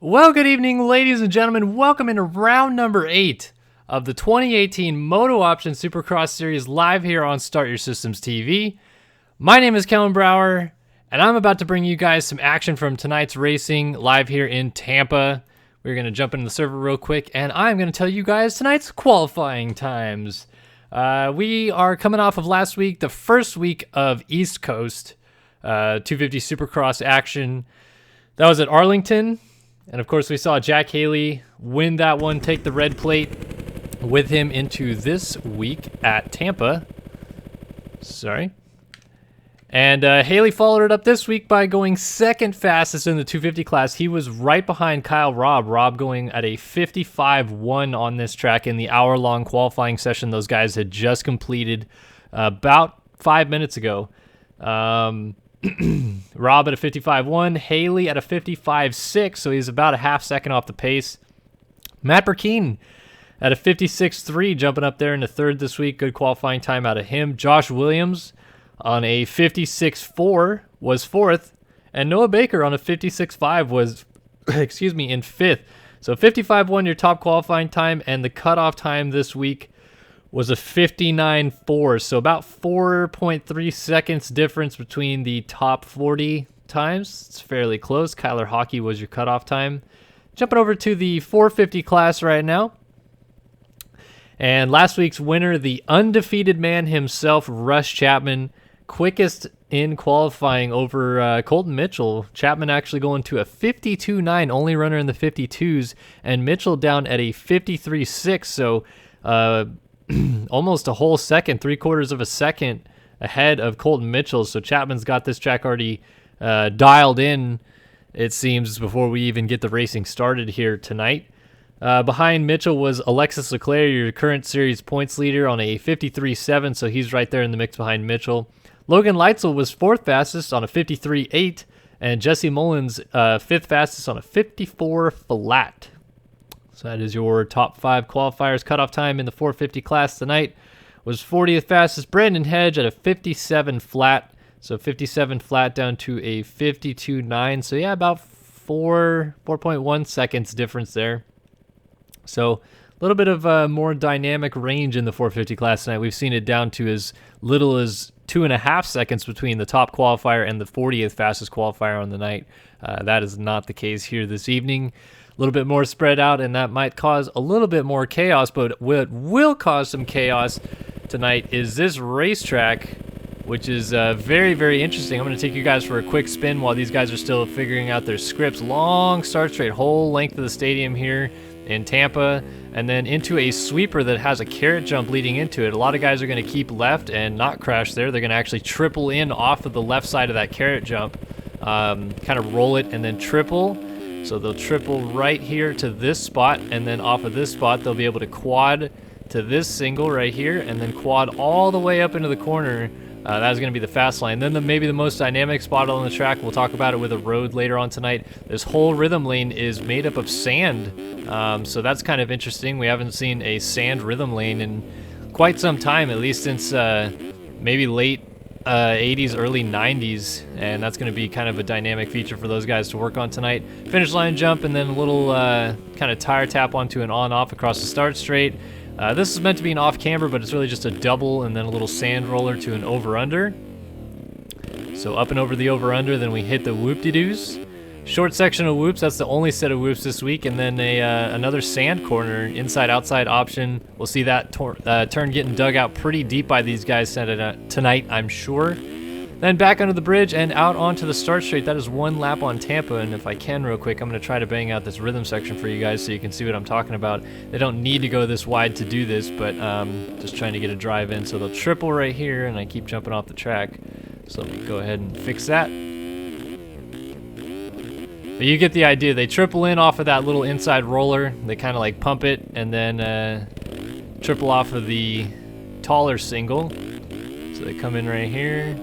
Well, good evening, ladies and gentlemen. Welcome into round number 8 of the 2018 MotoOption Supercross Series live here on Start Your Systems TV. My name is Kellen Brower, and I'm about to bring you guys some action from tonight's racing live here in Tampa. We're going to jump into the server real quick, and I'm going to tell you guys tonight's qualifying times. We are coming off of last week, the first week of East Coast 250 Supercross action. That was at Arlington. And of course, we saw Jack Haley win that one, take the red plate with him into this week at Tampa. And Haley followed it up this week by going second fastest in the 250 class. He was right behind Kyle Robb. Robb going at a 55.1 on this track in the hour-long qualifying session those guys had just completed about 5 minutes ago. Robb at a 55.1, Haley at a 55.6, so he's about a half second off the pace. Matt Burkeen at a 56.3, jumping up there in the third this week. Good qualifying time out of him. Josh Williams on a 56.4 was fourth, and Noah Baker on a 56.5 was, in fifth. So 55.1 your top qualifying time, and the cutoff time this week was a 59.4, so about 4.3 seconds difference between the top 40 times. It's fairly close. Kyler Hockey was your cutoff time. Jumping over to the 450 class right now. And last week's winner, the undefeated man himself, Russ Chapman, quickest in qualifying over Colton Mitchell. Chapman actually going to a 52.9, only runner in the 52s, and Mitchell down at a 53.6, so almost a whole second, 3/4 of a second ahead of Colton Mitchell. So Chapman's got this track already dialed in, it seems, before we even get the racing started here tonight. Behind Mitchell was Alexis Leclerc, your current series points leader, on a 53.7, so he's right there in the mix behind Mitchell. Logan Leitzel was fourth fastest on a 53.8, and Jesse Mullins fifth fastest on a 54 flat. So that is your top 5 qualifiers. Cutoff time in the 450 class tonight was 40th fastest. Brandon Hedge at a 57 flat. So 57 flat down to a 52.9. So yeah, about 4.1 seconds difference there. So a little bit of more dynamic range in the 450 class tonight. We've seen it down to as little as 2.5 seconds between the top qualifier and the 40th fastest qualifier on the night. That is not the case here this evening. A little bit more spread out, and that might cause a little bit more chaos, but what will cause some chaos tonight is this racetrack, which is very, very interesting. I'm going to take you guys for a quick spin while these guys are still figuring out their scripts. Long start straight, whole length of the stadium here in Tampa, and then into a sweeper that has a carrot jump leading into it. A lot of guys are going to keep left and not crash there. They're going to actually triple in off of the left side of that carrot jump, kind of roll it and then triple. So they'll triple right here to this spot, and then off of this spot they'll be able to quad to this single right here, and then quad all the way up into the corner. That's going to be the fast line. Then maybe the most dynamic spot on the track, we'll talk about it with a road later on tonight. This whole rhythm lane is made up of sand, so that's kind of interesting. We haven't seen a sand rhythm lane in quite some time, at least since maybe late 80s, early 90s, and that's going to be kind of a dynamic feature for those guys to work on tonight. Finish line jump, and then a little kind of tire tap onto an on-off across the start straight. This is meant to be an off-camber, but it's really just a double and then a little sand roller to an over-under. So up and over the over-under, then we hit the whoop-de-doos. Short section of whoops, that's the only set of whoops this week, and then another sand corner, inside-outside option. We'll see that turn getting dug out pretty deep by these guys tonight, I'm sure. Then back under the bridge and out onto the start straight. That is one lap on Tampa, and if I can real quick, I'm going to try to bang out this rhythm section for you guys so you can see what I'm talking about. They don't need to go this wide to do this, but just trying to get a drive in. So they'll triple right here, and I keep jumping off the track. So let me go ahead and fix that. But you get the idea. They triple in off of that little inside roller. They kind of like pump it and then triple off of the taller single. So they come in right here,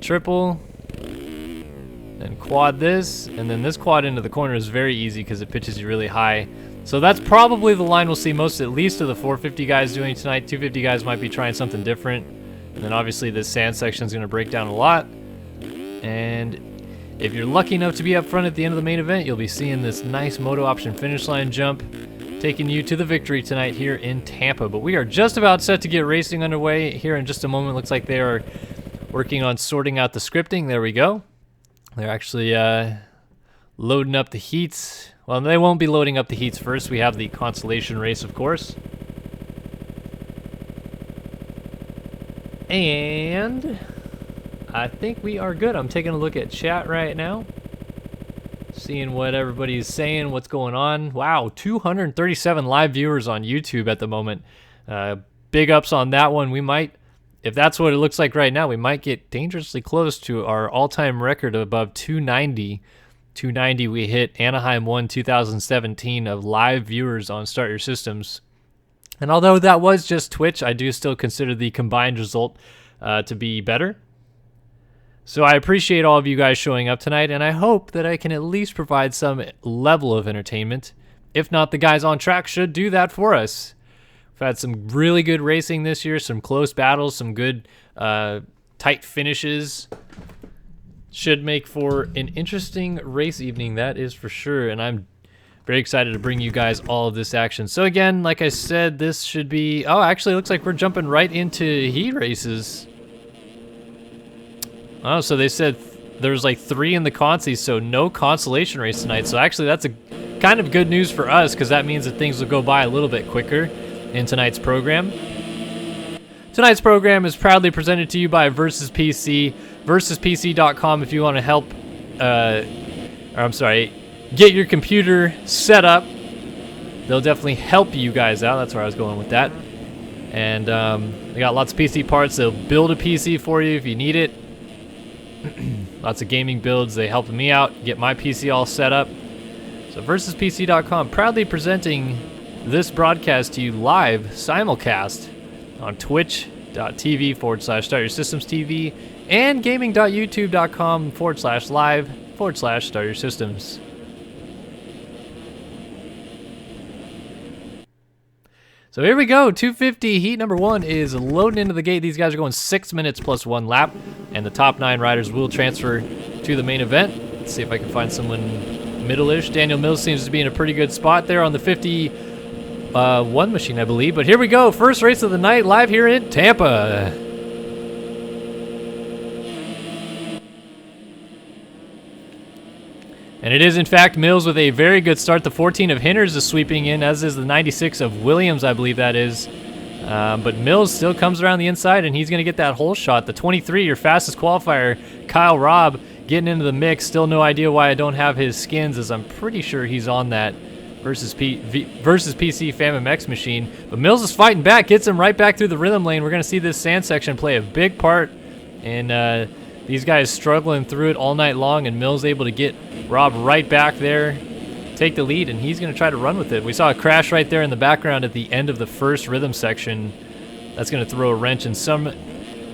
triple, then quad this, and then this quad into the corner is very easy because it pitches you really high. So that's probably the line we'll see most, at least, of the 450 guys doing tonight. 250 guys might be trying something different. And then obviously this sand section is going to break down a lot. And If you're lucky enough to be up front at the end of the main event, you'll be seeing this nice MotoOption finish line jump taking you to the victory tonight here in Tampa. But we are just about set to get racing underway here in just a moment. Looks like they are working on sorting out the scripting. There we go. They're actually loading up the heats. Well, they won't be loading up the heats first. We have the consolation race, of course. And I think we are good. I'm taking a look at chat right now, seeing what everybody's saying, what's going on. Wow, 237 live viewers on YouTube at the moment. Big ups on that one. We might, if that's what it looks like right now, we might get dangerously close to our all-time record of above 290. 290 we hit Anaheim 1 2017 of live viewers on Start Your Systems. And although that was just Twitch, I do still consider the combined result to be better. So I appreciate all of you guys showing up tonight, and I hope that I can at least provide some level of entertainment. If not, the guys on track should do that for us. We've had some really good racing this year, some close battles, some good tight finishes. Should make for an interesting race evening, that is for sure, and I'm very excited to bring you guys all of this action. So again, like I said, this should be... Oh, actually, it looks like we're jumping right into heat races. Oh, so they said there's like 3 in the consies, so no consolation race tonight. So actually, that's a kind of good news for us, because that means that things will go by a little bit quicker in tonight's program. Tonight's program is proudly presented to you by Versus PC, versuspc.com if you want to help, get your computer set up. They'll definitely help you guys out. That's where I was going with that. And they got lots of PC parts. They'll build a PC for you if you need it. Lots of gaming builds. They helped me out, get my PC all set up. So versuspc.com proudly presenting this broadcast to you live, simulcast, on twitch.tv/StartYourSystemsTV and gaming.youtube.com/live/StartYourSystems. So here we go, 250 heat number 1 is loading into the gate. These guys are going 6 minutes plus 1 lap, and the top 9 riders will transfer to the main event. Let's see if I can find someone middle-ish. Daniel Mills seems to be in a pretty good spot there on the 51 machine, I believe. But here we go, first race of the night live here in Tampa. And it is, in fact, Mills with a very good start. The 14 of Hinders is sweeping in, as is the 96 of Williams, I believe that is. But Mills still comes around the inside, and he's going to get that hole shot. The 23, your fastest qualifier, Kyle Robb, getting into the mix. Still no idea why I don't have his skins, as I'm pretty sure he's on that versus PC FAM-MX machine. But Mills is fighting back, gets him right back through the rhythm lane. We're going to see this sand section play a big part in these guys struggling through it all night long, and Mills able to get Rob right back there, take the lead, and he's going to try to run with it. We saw a crash right there in the background at the end of the first rhythm section. That's going to throw a wrench in some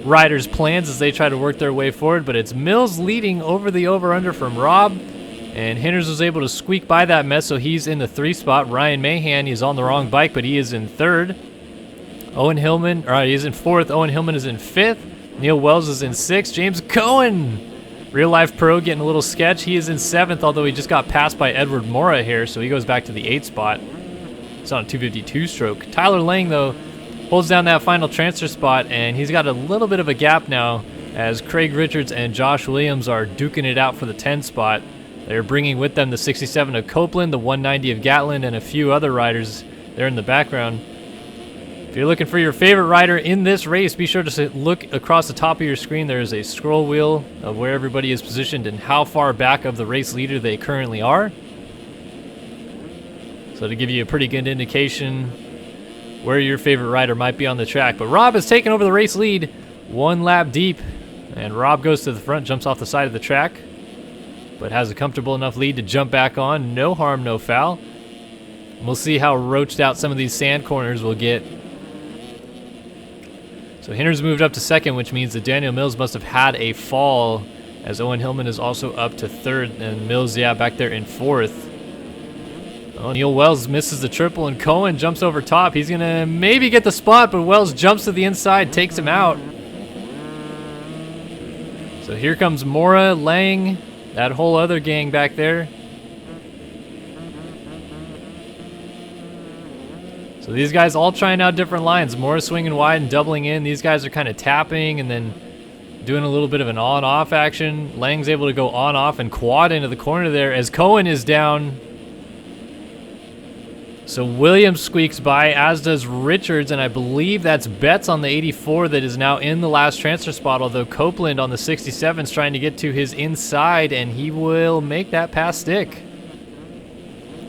riders' plans as they try to work their way forward, but it's Mills leading over the over-under from Rob, and Hinders was able to squeak by that mess, so he's in the 3 spot. Ryan Mahan, he's on the wrong bike, but he is in 3rd. Owen Hillman, he's in 4th. Owen Hillman is in 5th. Neil Wells is in 6th. James Cohen, real life pro, getting a little sketch. He is in 7th, although he just got passed by Edward Mora here, so he goes back to the 8th spot. It's on a 252 stroke. Tyler Lang, though, holds down that final transfer spot, and he's got a little bit of a gap now as Craig Richards and Josh Williams are duking it out for the 10 spot. They're bringing with them the 67 of Copeland, the 190 of Gatland, and a few other riders there in the background. If you're looking for your favorite rider in this race, be sure to look across the top of your screen. There is a scroll wheel of where everybody is positioned and how far back of the race leader they currently are. So to give you a pretty good indication where your favorite rider might be on the track. But Rob has taken over the race lead, 1 lap deep, and Rob goes to the front, jumps off the side of the track, but has a comfortable enough lead to jump back on. No harm, no foul. And we'll see how roached out some of these sand corners will get. So Hinders moved up to 2nd, which means that Daniel Mills must have had a fall, as Owen Hillman is also up to 3rd, and Mills, yeah, back there in 4th. Oh, Neil Wells misses the triple, and Cohen jumps over top. He's going to maybe get the spot, but Wells jumps to the inside, takes him out. So here comes Mora, Lang, that whole other gang back there. So these guys all trying out different lines. More swinging wide and doubling in. These guys are kind of tapping and then doing a little bit of an on-off action. Lang's able to go on-off and quad into the corner there as Cohen is down. So Williams squeaks by, as does Richards, and I believe that's Betts on the 84 that is now in the last transfer spot, although Copeland on the 67 is trying to get to his inside, and he will make that pass stick.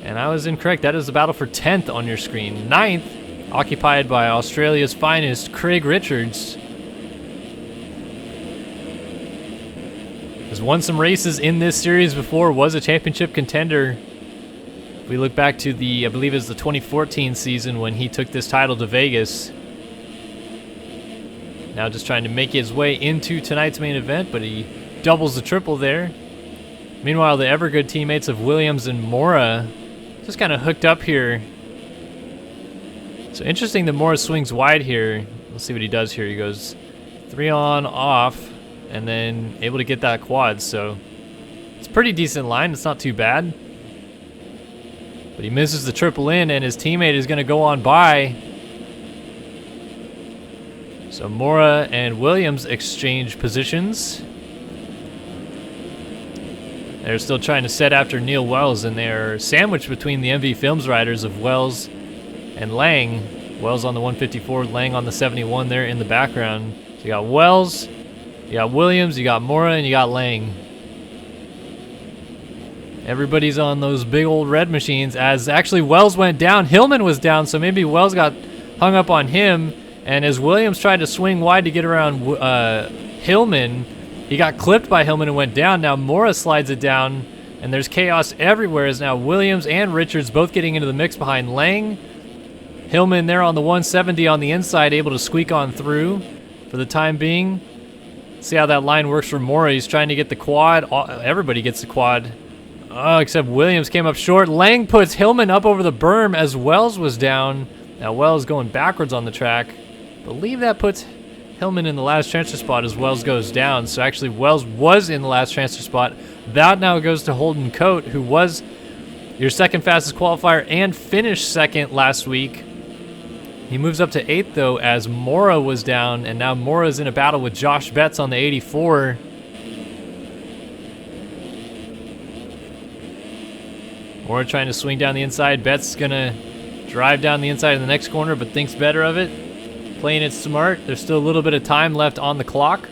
And I was incorrect. That is the battle for 10th on your screen. 9th, occupied by Australia's finest, Craig Richards. Has won some races in this series before, was a championship contender. If we look back to the, I believe it was the 2014 season when he took this title to Vegas. Now just trying to make his way into tonight's main event, but he doubles the triple there. Meanwhile, the ever good teammates of Williams and Mora just kind of hooked up here. So interesting that Mora swings wide here. Let's see what he does here. He goes 3 on, off, and then able to get that quad. So it's a pretty decent line. It's not too bad. But he misses the triple in, and his teammate is going to go on by. So Mora and Williams exchange positions. They're still trying to set after Neil Wells, and they're sandwiched between the MV Films riders of Wells and Lang. Wells on the 154, Lang on the 71 there in the background. So you got Wells, you got Williams, you got Mora, and you got Lang. Everybody's on those big old red machines, as actually Wells went down. Hillman was down, so maybe Wells got hung up on him. And as Williams tried to swing wide to get around Hillman, he got clipped by Hillman and went down. Now Mora slides it down, and there's chaos everywhere as now Williams and Richards both getting into the mix behind Lang. Hillman there on the 170 on the inside, able to squeak on through for the time being. See how that line works for Mora. He's trying to get the quad. Everybody gets the quad. Oh, except Williams came up short. Lang puts Hillman up over the berm as Wells was down. Now Wells going backwards on the track. Believe that puts Hillman in the last transfer spot as Wells goes down. So actually Wells was in the last transfer spot. That now goes to Holden Coate, who was your second fastest qualifier and finished second last week. He moves up to 8th though as Mora was down, and now Mora's in a battle with Josh Betts on the 84. Mora trying to swing down the inside. Betts gonna drive down the inside in the next corner, but thinks better of it. Playing it smart. There's still a little bit of time left on the clock.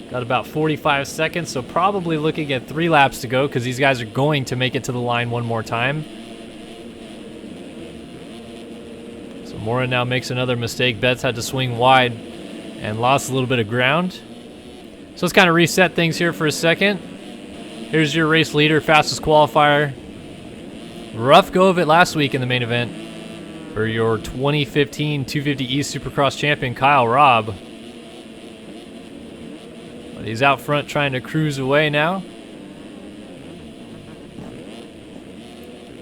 Got about 45 seconds, so probably looking at 3 laps to go because these guys are going to make it to the line one more time. So Mora now makes another mistake. Betts had to swing wide and lost a little bit of ground. So let's kind of reset things here for a second. Here's your race leader, fastest qualifier. Rough go of it last week in the main event for your 2015 250 East Supercross champion, Kyle Robb. But he's out front trying to cruise away now.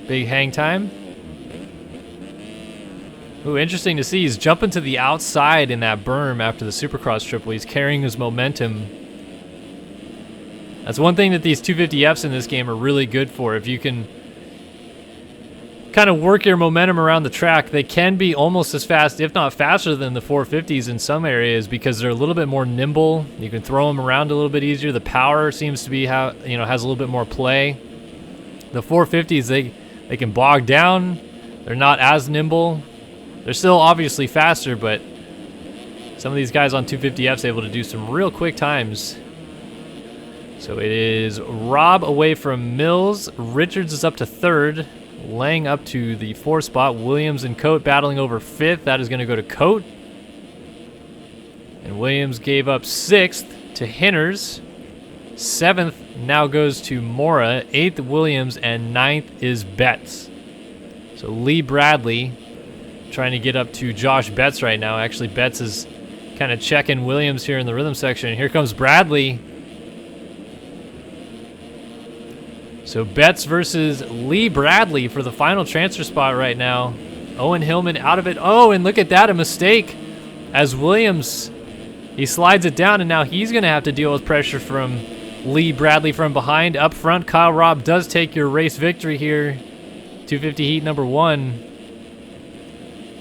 Big hang time. Ooh, interesting to see. He's jumping to the outside in that berm after the Supercross triple. He's carrying his momentum. That's one thing that these 250Fs in this game are really good for. If you can kind of work your momentum around the track, they can be almost as fast, if not faster, than the 450s in some areas because they're a little bit more nimble. You can throw them around a little bit easier. The power seems to be how, you know, has a little bit more play. The 450s, they can bog down. They're not as nimble. They're still obviously faster, but some of these guys on 250Fs able to do some real quick times. So it is Robb away from Mills. Richards is up to 3rd. Lang up to the 4th spot. Williams and Coate battling over 5th. That is going to go to Coate. And Williams gave up 6th to Hinners. 7th now goes to Mora. 8th Williams, and 9th is Betts. So Lee Bradley trying to get up to Josh Betts right now. Actually, Betts is kind of checking Williams here in the rhythm section. Here comes Bradley. So Betts versus Lee Bradley for the final transfer spot right now. Owen Hillman out of it. Oh, and look at that, a mistake. As Williams, he slides it down, and now he's going to have to deal with pressure from Lee Bradley from behind. Up front, Kyle Robb does take your race victory here. 250 heat number 1.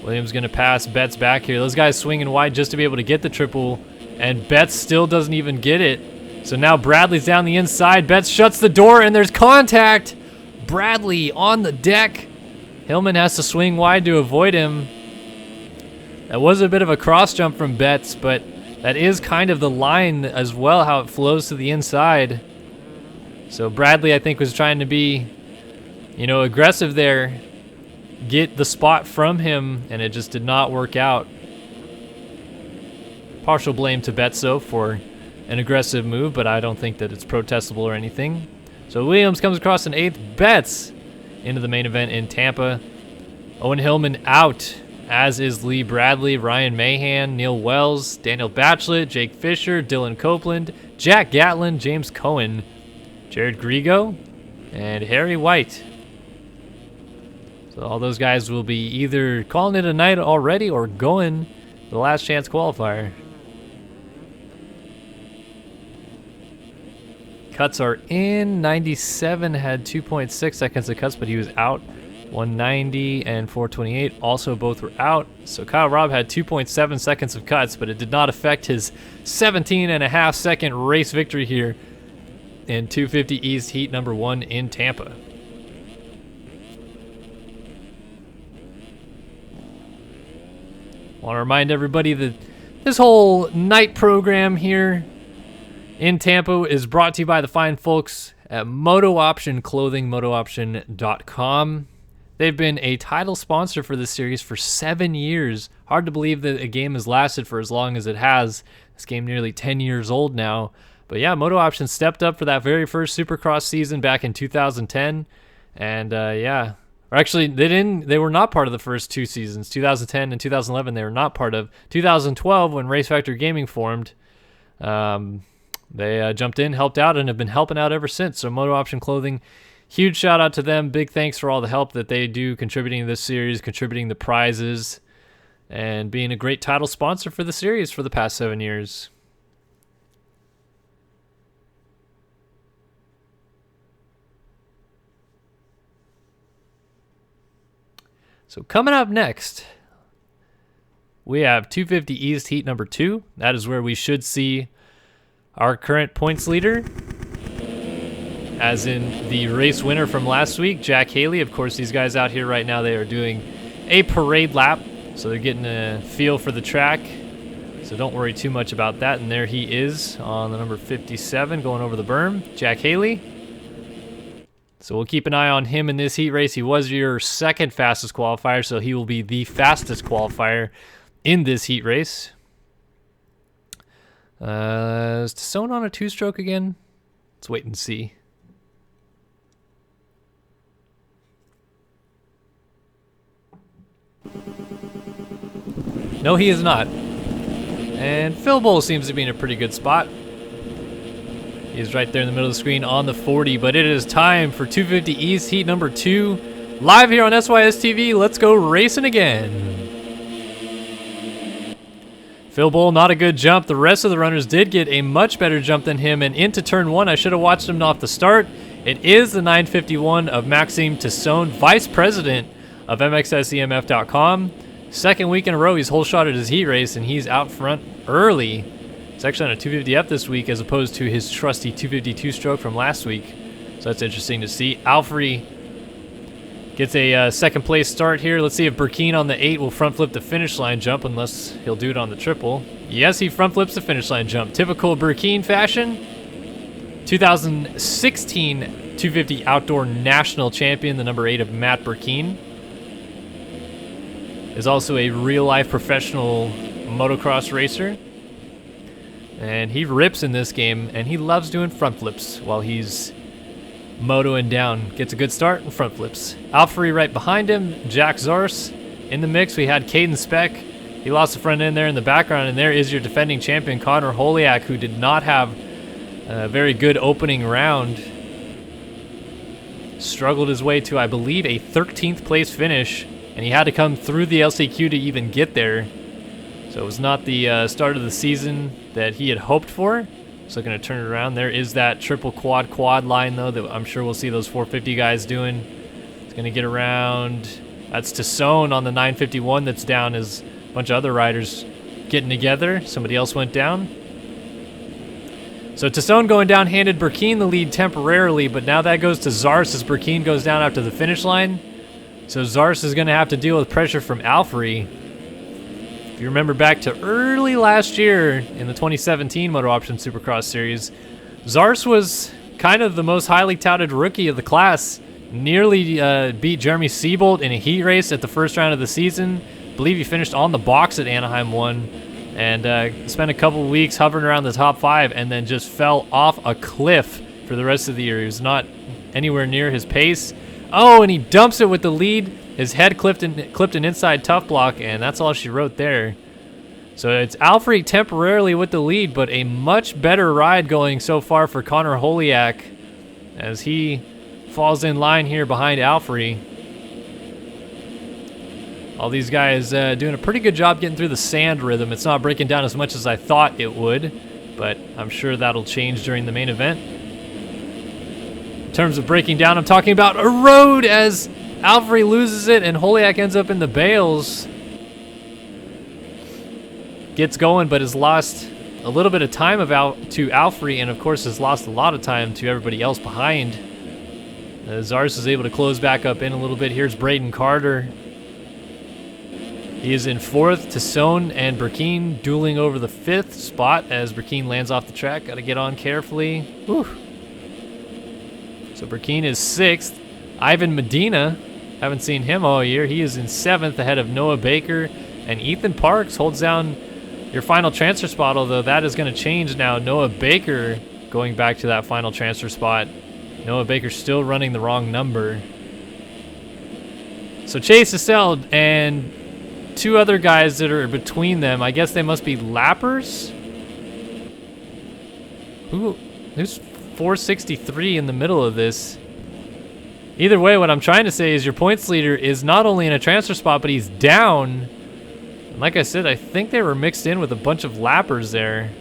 Williams going to pass Betts back here. Those guys swinging wide just to be able to get the triple, and Betts still doesn't even get it. So now Bradley's down the inside. Betts shuts the door, and there's contact. Bradley on the deck. Hillman has to swing wide to avoid him. That was a bit of a cross jump from Betts, but that is kind of the line as well, how it flows to the inside. So Bradley, I think, was trying to be, aggressive there. Get the spot from him, and it just did not work out. Partial blame to Betts, though, for an aggressive move, but I don't think that it's protestable or anything. So Williams comes across an 8th. Betts into the main event in Tampa. Owen Hillman out, as is Lee Bradley, Ryan Mahan, Neil Wells, Daniel Batchelot, Jake Fisher, Dylan Copeland, Jack Gatlin, James Cohen, Jared Grigo, and Harry White. So all those guys will be either calling it a night already or going the last chance qualifier. Cuts are in. 97 had 2.6 seconds of cuts, but he was out. 190 and 428 also both were out. So Kyle Robb had 2.7 seconds of cuts, but it did not affect his 17.5 second race victory here in 250 East Heat number 1 in Tampa. Want to remind everybody that this whole night program here in Tampa is brought to you by the fine folks at MotoOption Clothing, MotoOption.com. They've been a title sponsor for this series for 7 years. Hard to believe that a game has lasted for as long as it has. This game nearly 10 years old now. But yeah, MotoOption stepped up for that very first Supercross season back in 2010. And yeah. Or actually, they were not part of the first 2 seasons. 2010 and 2011 they were not part of. 2012, when Race Factor Gaming formed, they jumped in, helped out, and have been helping out ever since. So MotoOption Clothing, huge shout out to them. Big thanks for all the help that they do contributing to this series, contributing the prizes, and being a great title sponsor for the series for the past 7 years. So coming up next, we have 250 East Heat number 2. That is where we should see our current points leader, as in the race winner from last week, Jack Haley. Of course, these guys out here right now, they are doing a parade lap, so they're getting a feel for the track. So don't worry too much about that. And there he is on the number 57 going over the berm, Jack Haley. So we'll keep an eye on him in this heat race. He was your second fastest qualifier, so he will be the fastest qualifier in this heat race. Is Tassone on a 2-stroke again? Let's wait and see. No, he is not. And Phil Bull seems to be in a pretty good spot. He's right there in the middle of the screen on the 40, but it is time for 250 East Heat number 2. Live here on SYS TV, let's go racing again. Phil Bull, not a good jump. The rest of the runners did get a much better jump than him, and into turn 1, I should have watched him off the start. It is the 951 of Maxime Tassone, Vice President of MXSEMF.com. Second week in a row, he's whole shot at his heat race, and he's out front early. It's actually on a 250F this week as opposed to his trusty 252 stroke from last week. So that's interesting to see. Alfrey gets a second place start here. Let's see if Burkeen on the 8 will front flip the finish line jump, unless he'll do it on the triple. Yes, he front flips the finish line jump. Typical Burkeen fashion. 2016 250 Outdoor National Champion, the number 8 of Matt Burkeen, is also a real-life professional motocross racer. And he rips in this game, and he loves doing front flips while he's motoing down. Gets a good start and front flips. Alfrey right behind him. Jack Zars in the mix. We had Caden Speck. He lost the front end there in the background, and there is your defending champion, Connor Holiak, who did not have a very good opening round. Struggled his way to, I believe, a 13th place finish, and he had to come through the LCQ to even get there. So it was not the start of the season that he had hoped for, Just looking to turn it around. There is that triple quad line, though, that I'm sure we'll see those 450 guys doing. It's going to get around. That's Tassone on the 951 that's down, as a bunch of other riders getting together. Somebody else went down. So Tassone going down handed Burkeen the lead temporarily, but now that goes to Zars as Burkeen goes down after the finish line. So Zars is going to have to deal with pressure from Alfrey. If you remember back to early last year in the 2017 MotoOption Supercross Series, Zars was kind of the most highly touted rookie of the class. Nearly beat Jeremy Seabolt in a heat race at the first round of the season. I believe he finished on the box at Anaheim 1. And spent a couple of weeks hovering around the top 5 and then just fell off a cliff for the rest of the year. He was not anywhere near his pace. Oh, and he dumps it with the lead. His head clipped an inside tough block, and that's all she wrote there. So it's Alfrey temporarily with the lead, but a much better ride going so far for Connor Holiak as he falls in line here behind Alfrey. All these guys doing a pretty good job getting through the sand rhythm. It's not breaking down as much as I thought it would, but I'm sure that'll change during the main event. In terms of breaking down, I'm talking about a road as Alfrey loses it and Holiak ends up in the bales. Gets going, but has lost a little bit of time to Alfrey, and of course has lost a lot of time to everybody else behind. Zars is able to close back up in a little bit. Here's Braden Carter. He is in 4th. Tassone and Burkeen dueling over the 5th spot as Burkeen lands off the track. Got to get on carefully. Whew. So Burkeen is 6th. Ivan Medina, haven't seen him all year. He is in 7th ahead of Noah Baker. And Ethan Parks holds down your final transfer spot, although that is going to change now. Noah Baker going back to that final transfer spot. Noah Baker still running the wrong number. So Chase Estelle and 2 other guys that are between them. I guess they must be lappers. Who's 463 in the middle of this? Either way, what I'm trying to say is your points leader is not only in a transfer spot, but he's down. And like I said, I think they were mixed in with a bunch of lappers there.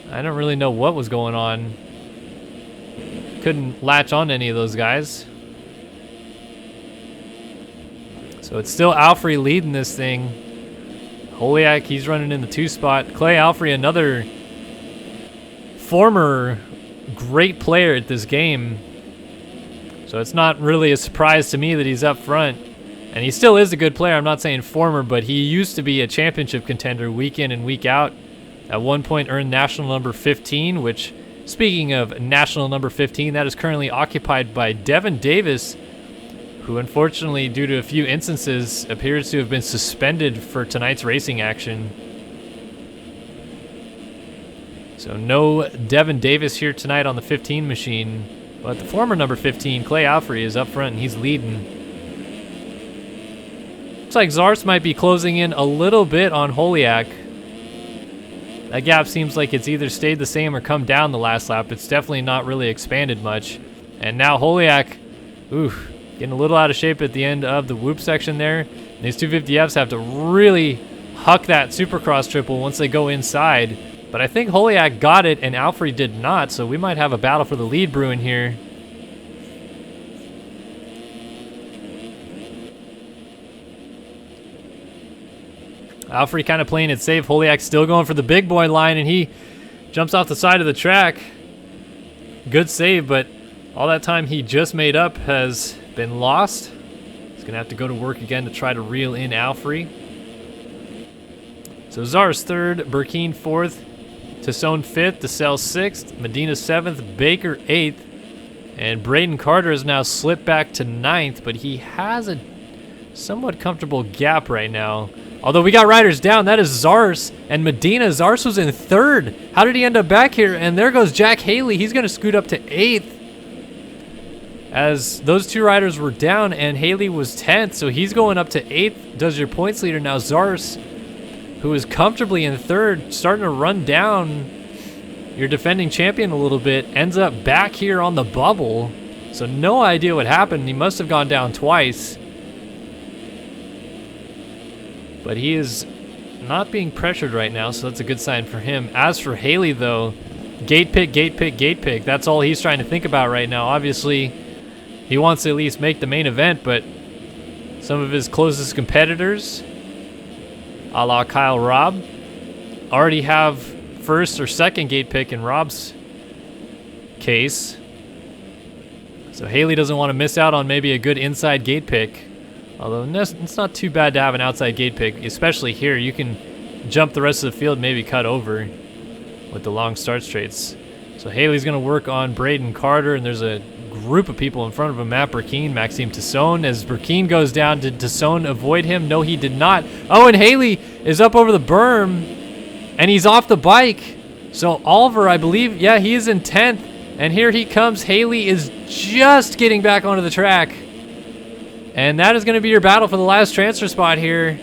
I don't really know what was going on. Couldn't latch on to any of those guys. So it's still Alfrey leading this thing. Holiak, he's running in the 2 spot. Clay Alfrey, another former great player at this game. So it's not really a surprise to me that he's up front. And he still is a good player. I'm not saying former, but he used to be a championship contender week in and week out. At one point earned national number 15, which, speaking of national number 15, that is currently occupied by Devin Davis, who unfortunately, due to a few instances, appears to have been suspended for tonight's racing action. So no Devin Davis here tonight on the 15 machine, but the former number 15, Clay Alfrey, is up front and he's leading. Looks like Zars might be closing in a little bit on Holiak. That gap seems like it's either stayed the same or come down the last lap. It's definitely not really expanded much. And now Holiak, getting a little out of shape at the end of the whoop section there. And these 250Fs have to really huck that Supercross triple once they go inside. But I think Holiak got it and Alfrey did not, so we might have a battle for the lead brewing here. Alfrey kind of playing it safe. Holiak still going for the big boy line, and he jumps off the side of the track. Good save, but all that time he just made up has been lost. He's going to have to go to work again to try to reel in Alfrey. So Zars 3rd, Burkeen 4th, Tassone 5th, DeSalle 6th, Medina 7th, Baker 8th, and Braden Carter has now slipped back to 9th, but he has a somewhat comfortable gap right now. Although we got riders down, that is Zars and Medina. Zars was in 3rd. How did he end up back here? And there goes Jack Haley. He's going to scoot up to 8th. As those 2 riders were down and Haley was 10th, so he's going up to 8th. Does your points leader now. Zars, who is comfortably in 3rd, starting to run down your defending champion a little bit, ends up back here on the bubble. So no idea what happened. He must have gone down twice. But he is not being pressured right now, so that's a good sign for him. As for Haley, though, gate pick, gate pick, gate pick. That's all he's trying to think about right now. Obviously, he wants to at least make the main event, but some of his closest competitors, a la Kyle Robb, already have first or second gate pick in Rob's case. So Haley doesn't want to miss out on maybe a good inside gate pick. Although it's not too bad to have an outside gate pick, especially here. You can jump the rest of the field, maybe cut over with the long start straights. So Haley's going to work on Braden Carter, and there's a group of people in front of him. Matt Burkeen, Maxime Tassone. As Burkeen goes down, did Tassone avoid him? No, he did not. Oh, and Haley is up over the berm, and he's off the bike. So Oliver, I believe, yeah, he is in 10th. And here he comes. Haley is just getting back onto the track. And that is going to be your battle for the last transfer spot here.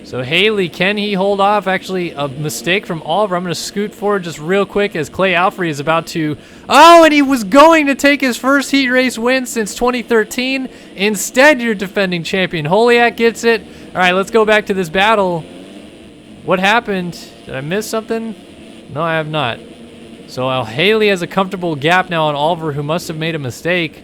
So Haley, can he hold off? Actually, a mistake from Oliver. I'm going to scoot forward just real quick as Clay Alfrey is about to... Oh, and he was going to take his first heat race win since 2013. Instead, your defending champion Holiak gets it. All right, let's go back to this battle. What happened? Did I miss something? No, I have not. So Haley has a comfortable gap now on Oliver, who must have made a mistake.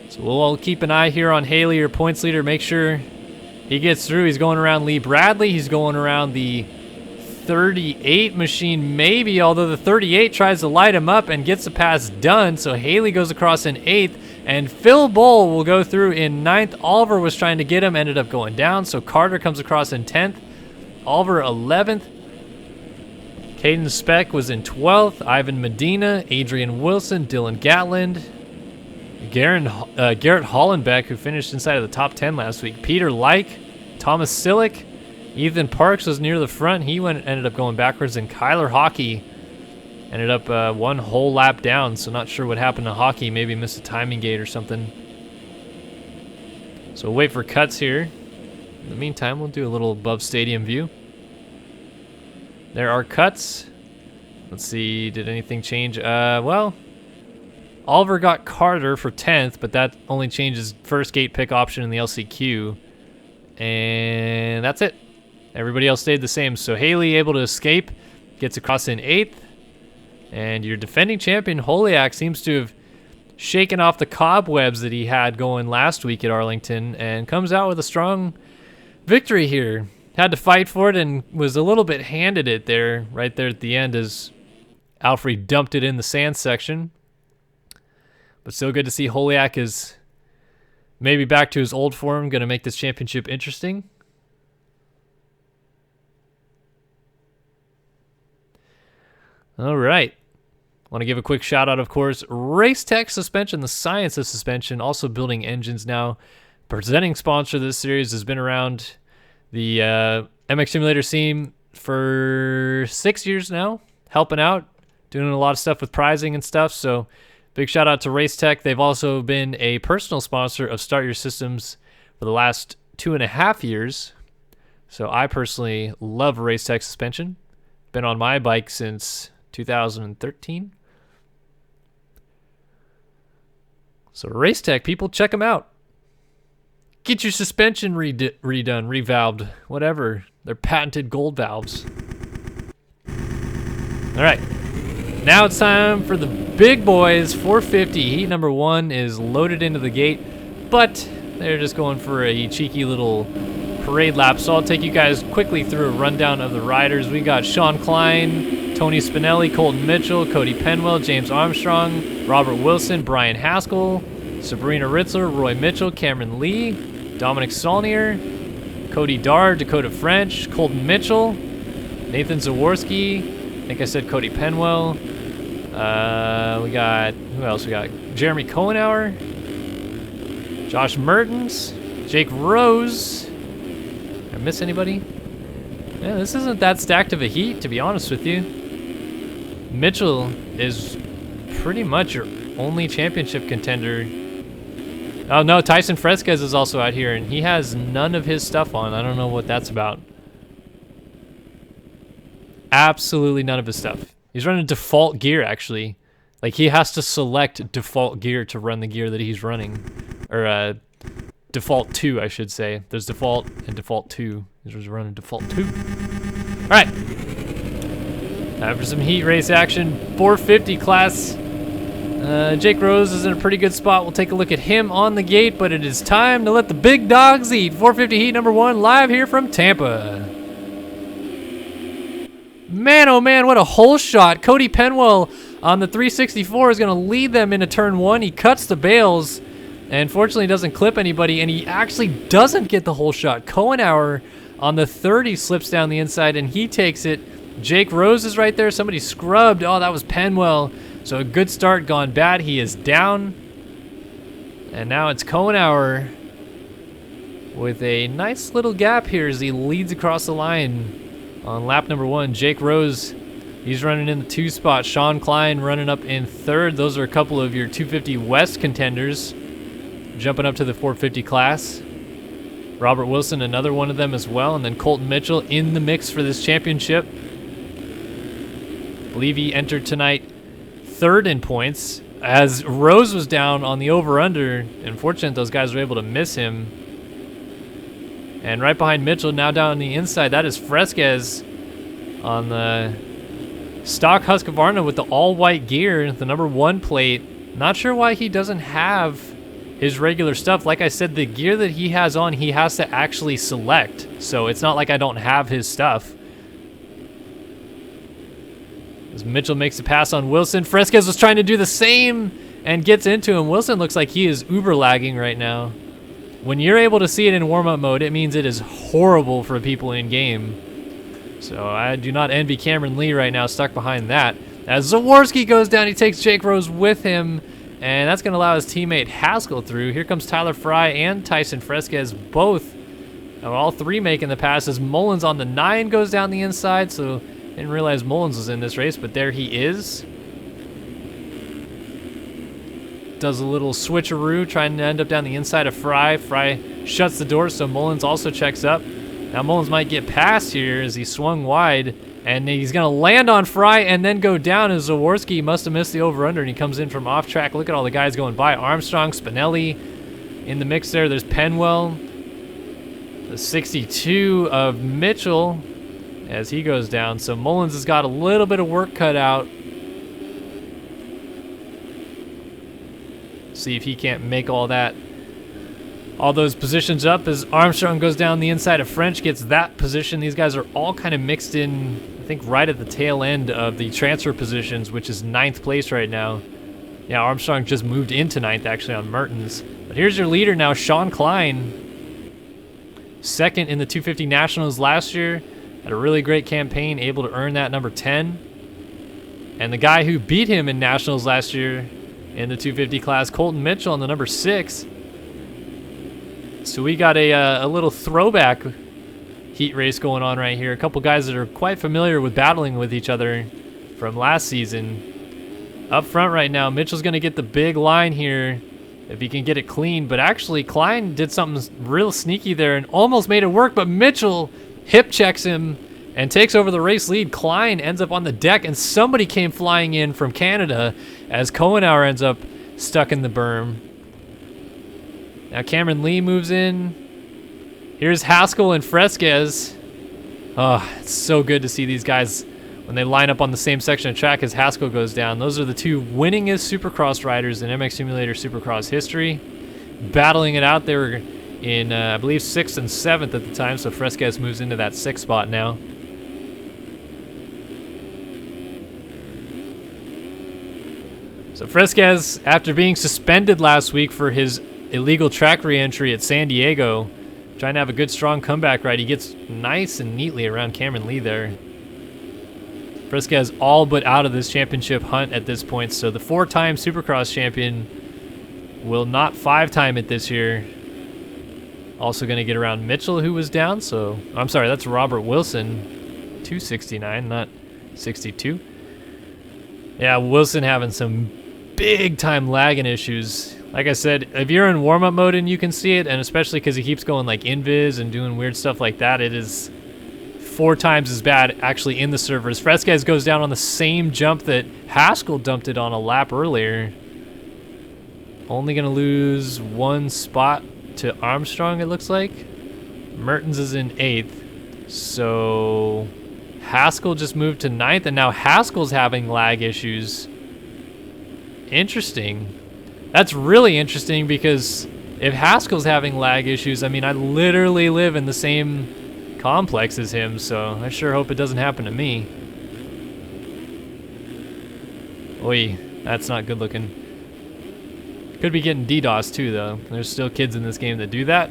So we'll keep an eye here on Haley, your points leader. Make sure he gets through. He's going around Lee Bradley. He's going around the 38 machine, maybe, although the 38 tries to light him up and gets the pass done. So Haley goes across in 8th, and Phil Bull will go through in 9th. Oliver was trying to get him, ended up going down. So Carter comes across in 10th. Oliver 11th. Caden Speck was in 12th. Ivan Medina, Adrian Wilson, Dylan Gatland, Garrett Hollenbeck, who finished inside of the top 10 last week. Peter Like, Thomas Sillick, Ethan Parks was near the front. He ended up going backwards, and Kyler Hockey ended up one whole lap down. So not sure what happened to Hockey. Maybe missed a timing gate or something. So we'll wait for cuts here. In the meantime, we'll do a little above stadium view. There are cuts. Let's see, did anything change? Well, Oliver got Carter for 10th, but that only changes first gate pick option in the LCQ. And that's it. Everybody else stayed the same. So Haley able to escape, gets across in 8th. And your defending champion, Holiak, seems to have shaken off the cobwebs that he had going last week at Arlington and comes out with a strong victory here. Had to fight for it and was a little bit handed it there, right there at the end as Alfred dumped it in the sand section. But still good to see Holiak is maybe back to his old form, going to make this championship interesting. All right. Want to give a quick shout out, of course, Race Tech Suspension, the science of suspension, also building engines now. Presenting sponsor of this series has been around the MX Simulator scene for 6 years now, helping out, doing a lot of stuff with prizing and stuff. So big shout out to Race Tech. They've also been a personal sponsor of Start Your Systems for the last 2.5 years. So I personally love Race Tech suspension. Been on my bike since 2013. So Race Tech, people, check them out. Get your suspension redone, revalved, whatever. They're patented gold valves. All right. Now it's time for the big boys. 450. Heat number 1 is loaded into the gate, but they're just going for a cheeky little parade lap. So I'll take you guys quickly through a rundown of the riders. We got Sean Klein, Tony Spinelli, Colton Mitchell, Cody Penwell, James Armstrong, Robert Wilson, Brian Haskell, Sabrina Ritzler, Roy Mitchell, Cameron Lee, Dominic Saulnier, Cody Dard, Dakota French, Colton Mitchell, Nathan Zaworski, I think I said Cody Penwell. We got, who else? We got Jeremy Cohenauer, Josh Mertens, Jake Rose. Did I miss anybody? Yeah, this isn't that stacked of a heat, to be honest with you. Mitchell is pretty much your only championship contender. Oh no, Tyson Fresquez is also out here, and he has none of his stuff on. I don't know what that's about. Absolutely none of his stuff. He's running default gear, actually. Like, he has to select default gear to run the gear that he's running. Or, default 2, I should say. There's default and default 2. He's running default 2. Alright. After some heat race action, 450 class. Jake Rose is in a pretty good spot. We'll take a look at him on the gate, but it is time to let the big dogs eat. 450 heat number 1 live here from Tampa. Man, oh man, what a hole shot. Cody Penwell on the 364 is going to lead them into turn 1. He cuts the bails and fortunately doesn't clip anybody, and he actually doesn't get the hole shot. Cohenauer on the 30 slips down the inside and he takes it. Jake Rose is right there. Somebody scrubbed. Oh, that was Penwell. So a good start gone bad. He is down. And now it's Cohenauer with a nice little gap here as he leads across the line on lap number 1. Jake Rose, he's running in the 2 spot. Sean Klein running up in 3rd. Those are a couple of your 250 West contenders jumping up to the 450 class. Robert Wilson, another one of them as well. And then Colton Mitchell in the mix for this championship. I believe he entered tonight 3rd in points, as Rose was down on the over-under. Unfortunate those guys were able to miss him. And right behind Mitchell, now down on the inside, that is Fresquez on the stock Husqvarna with the all-white gear, the number 1 plate. Not sure why he doesn't have his regular stuff. Like I said, the gear that he has on, he has to actually select. So it's not like I don't have his stuff. As Mitchell makes a pass on Wilson, Fresquez was trying to do the same and gets into him. Wilson looks like he is uber lagging right now. When you're able to see it in warm-up mode, it means it is horrible for people in game. So I do not envy Cameron Lee right now, stuck behind that. As Zaworski goes down, he takes Jake Rose with him, and that's going to allow his teammate Haskell through. Here comes Tyler Fry and Tyson Fresquez, both, all 3 making the passes. Mullins on the 9 goes down the inside, so didn't realize Mullins was in this race, but there he is. Does a little switcheroo, trying to end up down the inside of Fry. Fry shuts the door, so Mullins also checks up. Now Mullins might get past here as he swung wide, and he's going to land on Fry and then go down, as Zaworski must have missed the over-under, and he comes in from off track. Look at all the guys going by. Armstrong, Spinelli in the mix there. There's Penwell. The 62 of Mitchell as he goes down. So Mullins has got a little bit of work cut out. See if he can't make all those positions up as Armstrong goes down the inside of French, gets that position. These guys are all kind of mixed in, I think, right at the tail end of the transfer positions, which is 9th place right now. Yeah, Armstrong just moved into 9th actually on Mertens. But here's your leader now, Sean Klein. 2nd in the 250 Nationals last year. Had a really great campaign, able to earn that number 10. And the guy who beat him in Nationals last year in the 250 class, Colton Mitchell, on the number 6. So we got a little throwback heat race going on right here. A couple guys that are quite familiar with battling with each other from last season. Up front right now, Mitchell's going to get the big line here if he can get it clean. But actually, Klein did something real sneaky there and almost made it work, but Mitchell hip checks him and takes over the race lead. Klein ends up on the deck, and somebody came flying in from Canada as Cohenauer ends up stuck in the berm. Now Cameron Lee moves in. Here's Haskell and Fresquez. Oh, it's so good to see these guys when they line up on the same section of track as Haskell goes down. Those are the 2 winningest Supercross riders in MX Simulator Supercross history. Battling it out. They were in, I believe, 6th and 7th at the time, so Fresquez moves into that 6th spot now. So Fresquez, after being suspended last week for his illegal track re-entry at San Diego, trying to have a good, strong comeback ride. He gets nice and neatly around Cameron Lee there. Fresquez all but out of this championship hunt at this point, so the 4-time Supercross champion will not 5-time it this year. Also going to get around Mitchell, who was down, so... I'm sorry, that's Robert Wilson. 269, not 62. Yeah, Wilson having some big-time lagging issues. Like I said, if you're in warm-up mode and you can see it, and especially because he keeps going like invis and doing weird stuff like that, it is 4 times as bad actually in the servers. Fresquez goes down on the same jump that Haskell dumped it on a lap earlier. Only going to lose 1 spot to Armstrong, it looks like. Mertens is in 8th. So Haskell just moved to 9th, and now Haskell's having lag issues. Interesting. That's really interesting, because if Haskell's having lag issues, I mean, I literally live in the same complex as him, so I sure hope it doesn't happen to me. Oy, that's not good looking. Could be getting DDoS too, though. There's still kids in this game that do that.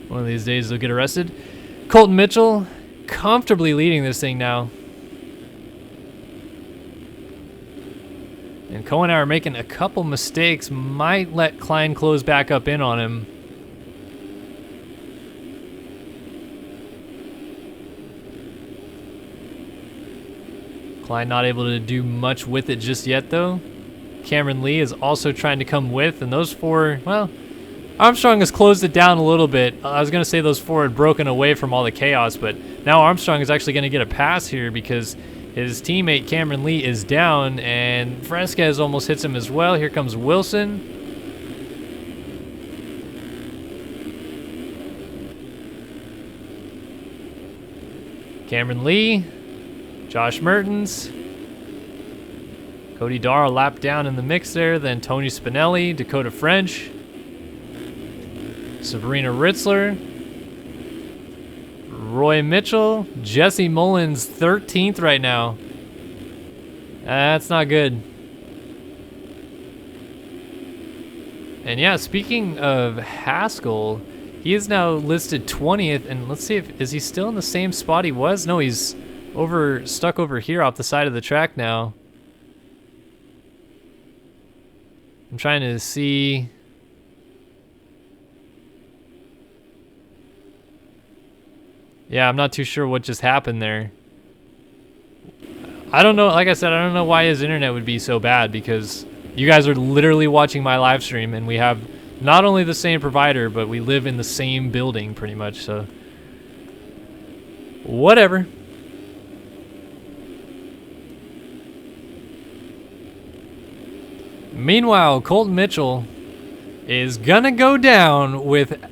One of these days they'll get arrested. Colton Mitchell comfortably leading this thing now. And Kohenauer making a couple mistakes, might let Klein close back up in on him. Klein not able to do much with it just yet, though. Cameron Lee is also trying to come with, and those 4, well, Armstrong has closed it down a little bit. I was going to say those 4 had broken away from all the chaos, but now Armstrong is actually going to get a pass here because his teammate Cameron Lee is down, and Fresquez almost hits him as well. Here comes Wilson. Cameron Lee, Josh Mertens, Cody Darr a lap down in the mix there, then Tony Spinelli, Dakota French, Sabrina Ritzler, Roy Mitchell, Jesse Mullins 13th right now. That's not good. And yeah, speaking of Haskell, he is now listed 20th, and let's see if is he still in the same spot he was? No, he's stuck over here off the side of the track now. I'm trying to see. Yeah, I'm not too sure what just happened there. I don't know, like I said, I don't know why his internet would be so bad, because you guys are literally watching my live stream, and we have not only the same provider, but we live in the same building pretty much, so whatever. Meanwhile, Colton Mitchell is gonna go down with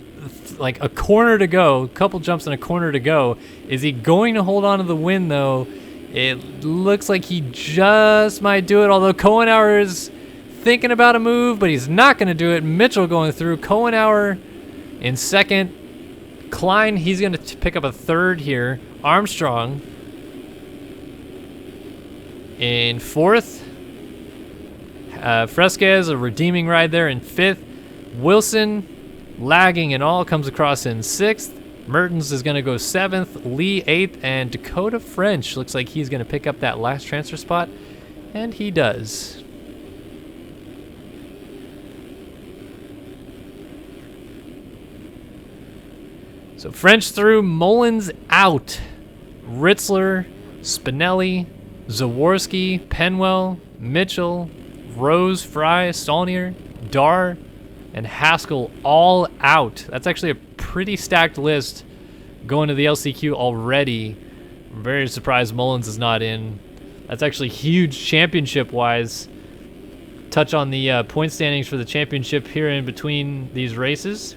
like a corner to go, a couple jumps and a corner to go. Is he going to hold on to the win, though? It looks like he just might do it, although Kohenauer is thinking about a move, but he's not going to do it. Mitchell going through. Kohenauer in 2nd. Klein, he's going to pick up a 3rd here. Armstrong in 4th. Fresquez, a redeeming ride there in 5th. Wilson, lagging and all, comes across in 6th. Mertens is going to go 7th. Lee 8th. And Dakota French looks like he's going to pick up that last transfer spot. And he does. So French through, Mullins out. Ritzler, Spinelli, Zaworski, Penwell, Mitchell, Rose, Fry, Saulnier, Darr, and Haskell all out. That's actually a pretty stacked list going to the LCQ already. I'm very surprised Mullins is not in. That's actually huge championship-wise. Touch on the point standings for the championship here in between these races.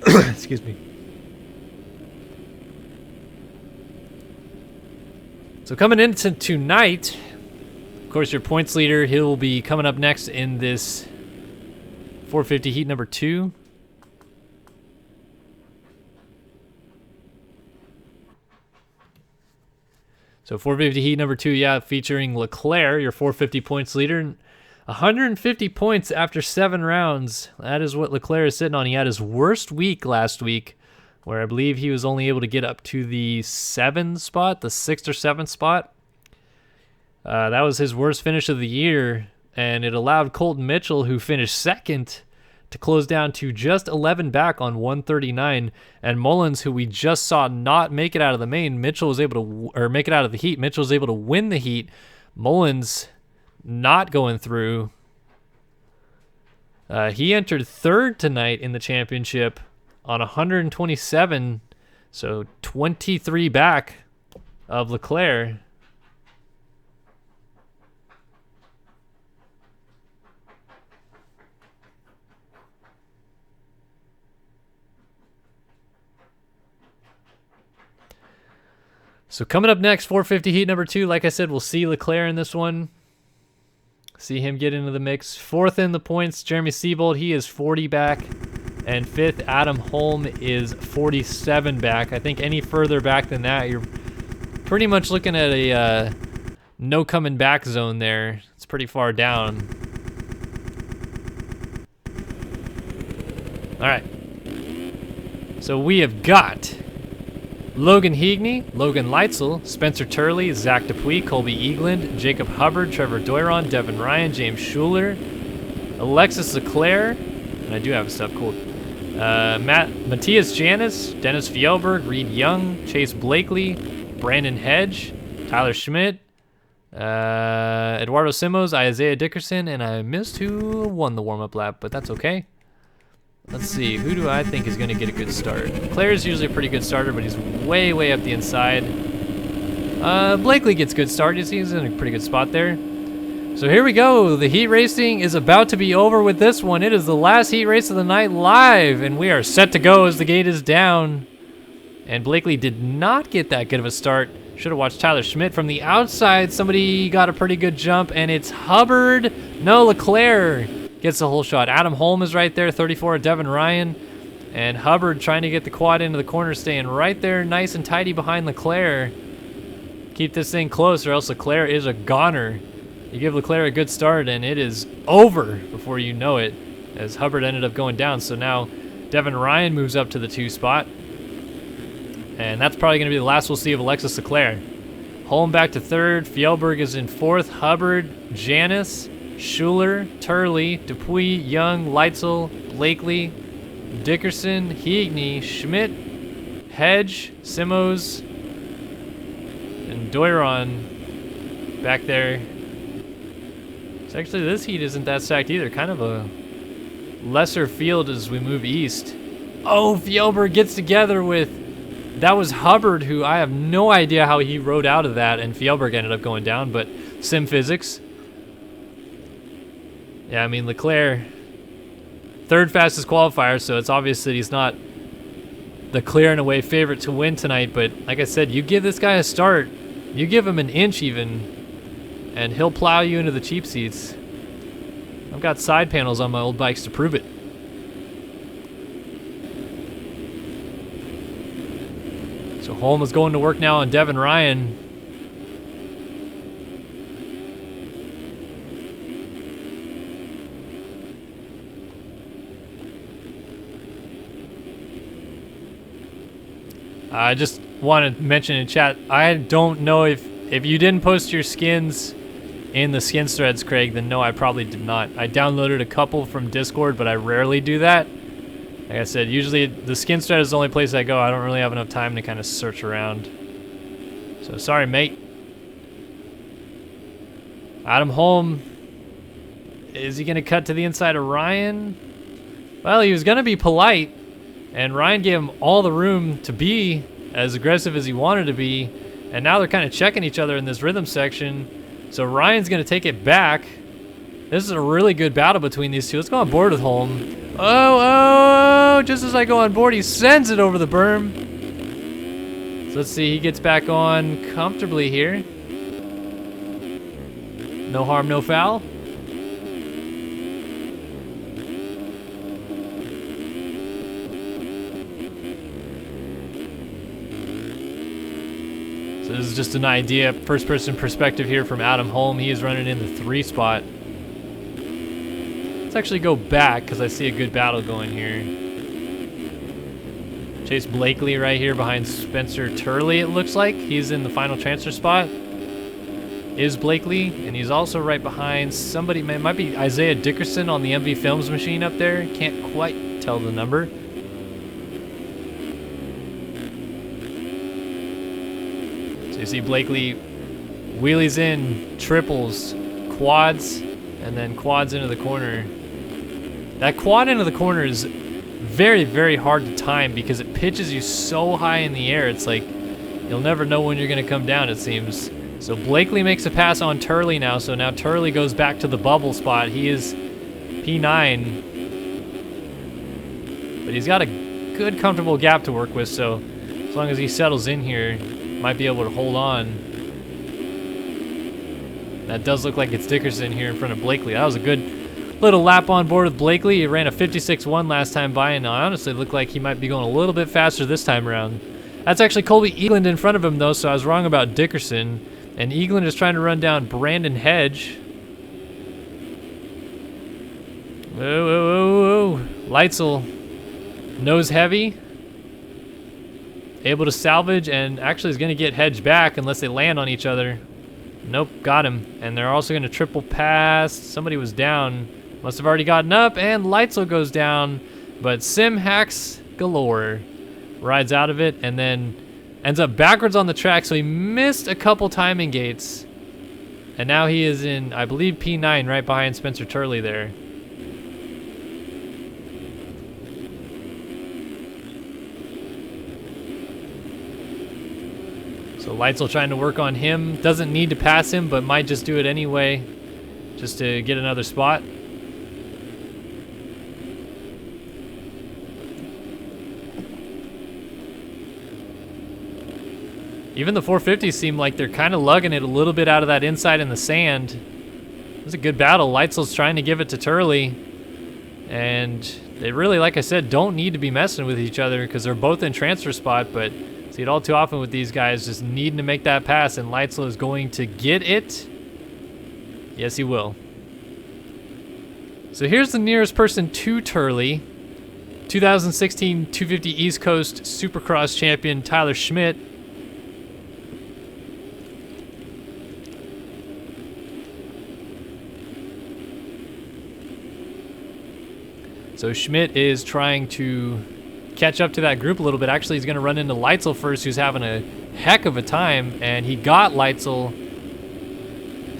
Excuse me. So coming into tonight, of course, your points leader, he'll be coming up next in this 450 heat number 2. So 450 heat number 2, yeah, featuring Leclerc, your 450 points leader. 150 points after 7 rounds. That is what Leclerc is sitting on. He had his worst week last week, where I believe he was only able to get up to the 7th spot, the 6th or 7th spot. That was his worst finish of the year, and it allowed Colton Mitchell, who finished 2nd, to close down to just 11 back on 139. And Mullins, who we just saw not make it out of the main, Mitchell was able to, or make it out of the heat. Mitchell was able to win the heat. Mullins not going through. He entered 3rd tonight in the championship on 127. So 23 back of Leclerc. So coming up next, 450 heat number 2. Like I said, we'll see Leclerc in this one. See him get into the mix. 4th in the points, Jeremy Seebold. He is 40 back. And 5th, Adam Holm is 47 back. I think any further back than that, you're pretty much looking at a no coming back zone there. It's pretty far down. All right. So we have got Logan Heagney, Logan Leitzel, Spencer Turley, Zach Dupuis, Colby Eagland, Jacob Hubbard, Trevor Doiron, Devin Ryan, James Schuler, Alexis Leclerc, and I do have stuff cool. Matthias Janis, Dennis Fjellberg, Reed Young, Chase Blakely, Brandon Hedge, Tyler Schmidt, Eduardo Simos, Isaiah Dickerson, and I missed who won the warm-up lap, but that's okay. Let's see, who do I think is going to get a good start? Claire's usually a pretty good starter, but he's way, way up the inside. Blakely gets good start. He's in a pretty good spot there. So here we go. The heat racing is about to be over with this one. It is the last heat race of the night live, and we are set to go as the gate is down. And Blakely did not get that good of a start. Should have watched Tyler Schmidt from the outside. Somebody got a pretty good jump, and it's Hubbard. No, Leclerc gets the whole shot. Adam Holm is right there, 34, Devin Ryan. And Hubbard trying to get the quad into the corner, staying right there nice and tidy behind Leclerc. Keep this thing close or else Leclerc is a goner. You give Leclerc a good start and it is over before you know it, as Hubbard ended up going down. So now Devin Ryan moves up to the 2 spot. And that's probably going to be the last we'll see of Alexis Leclerc. Holm back to 3rd. Fjellberg is in 4th. Hubbard, Janis, Schuler, Turley, Dupuis, Young, Leitzel, Blakely, Dickerson, Heagney, Schmidt, Hedge, Simos, and Doiron back there. So actually this heat isn't that stacked either. Kind of a lesser field as we move east. Oh, Fjellberg gets together with, that was Hubbard, who I have no idea how he rode out of that, and Fjellberg ended up going down, but sim physics. Yeah, I mean, Leclerc, 3rd fastest qualifier, so it's obvious that he's not the clear and away favorite to win tonight. But like I said, you give this guy a start, you give him an inch even, and he'll plow you into the cheap seats. I've got side panels on my old bikes to prove it. So Holm is going to work now on Devin Ryan. I just want to mention in chat, I don't know if you didn't post your skins in the skins threads, Craig, then no, I probably did not. I downloaded a couple from Discord, but I rarely do that. Like I said, usually the skins thread is the only place I go. I don't really have enough time to kind of search around. So sorry, mate. Adam Holm, is he going to cut to the inside of Ryan? Well, he was going to be polite, and Ryan gave him all the room to be as aggressive as he wanted to be, and now they're kind of checking each other in this rhythm section. So Ryan's going to take it back. This is a really good battle between these two. Let's go on board with Holm. Oh, just as I go on board, he sends it over the berm. So let's see, he gets back on comfortably here. No harm, no foul. So this is just an idea, first-person perspective here from Adam Holm. He is running in the 3 spot. Let's actually go back because I see a good battle going here. Chase Blakely right here behind Spencer Turley, it looks like. He's in the final transfer spot. Is Blakely, and he's also right behind somebody, man, it might be Isaiah Dickerson on the MV Films machine up there. Can't quite tell the number. So you see Blakely wheelies in, triples, quads, and then quads into the corner. That quad into the corner is very, very hard to time because it pitches you so high in the air. It's like you'll never know when you're going to come down, it seems. So Blakely makes a pass on Turley now. So now Turley goes back to the bubble spot. He is P9. But he's got a good, comfortable gap to work with. So as long as he settles in here, might be able to hold on. That does look like it's Dickerson here in front of Blakely. That was a good little lap on board with Blakely. He ran a 56.1 last time by, and honestly looked like he might be going a little bit faster this time around. That's actually Colby Eagland in front of him, though, so I was wrong about Dickerson. And Eagland is trying to run down Brandon Hedge. Whoa, whoa, whoa, whoa. Leitzel, nose heavy. Able to salvage, and actually is going to get Hedge back unless they land on each other. Nope, got him. And they're also going to triple pass. Somebody was down. Must have already gotten up, and Leitzel goes down. But Sim hacks galore. Rides out of it, and then ends up backwards on the track, so he missed a couple timing gates. And now he is in, I believe, P9, right behind Spencer Turley there. So Leitzel trying to work on him. Doesn't need to pass him, but might just do it anyway, just to get another spot. Even the 450s seem like they're kind of lugging it a little bit out of that inside in the sand. It was a good battle. Leitzel's trying to give it to Turley. And they really, like I said, don't need to be messing with each other because they're both in transfer spot, but see it all too often with these guys just needing to make that pass, and Leitzel is going to get it. Yes, he will. So here's the nearest person to Turley. 2016 250 East Coast Supercross champion Tyler Schmidt. So Schmidt is trying to catch up to that group a little bit. Actually, he's going to run into Leitzel first, who's having a heck of a time, and he got Leitzel.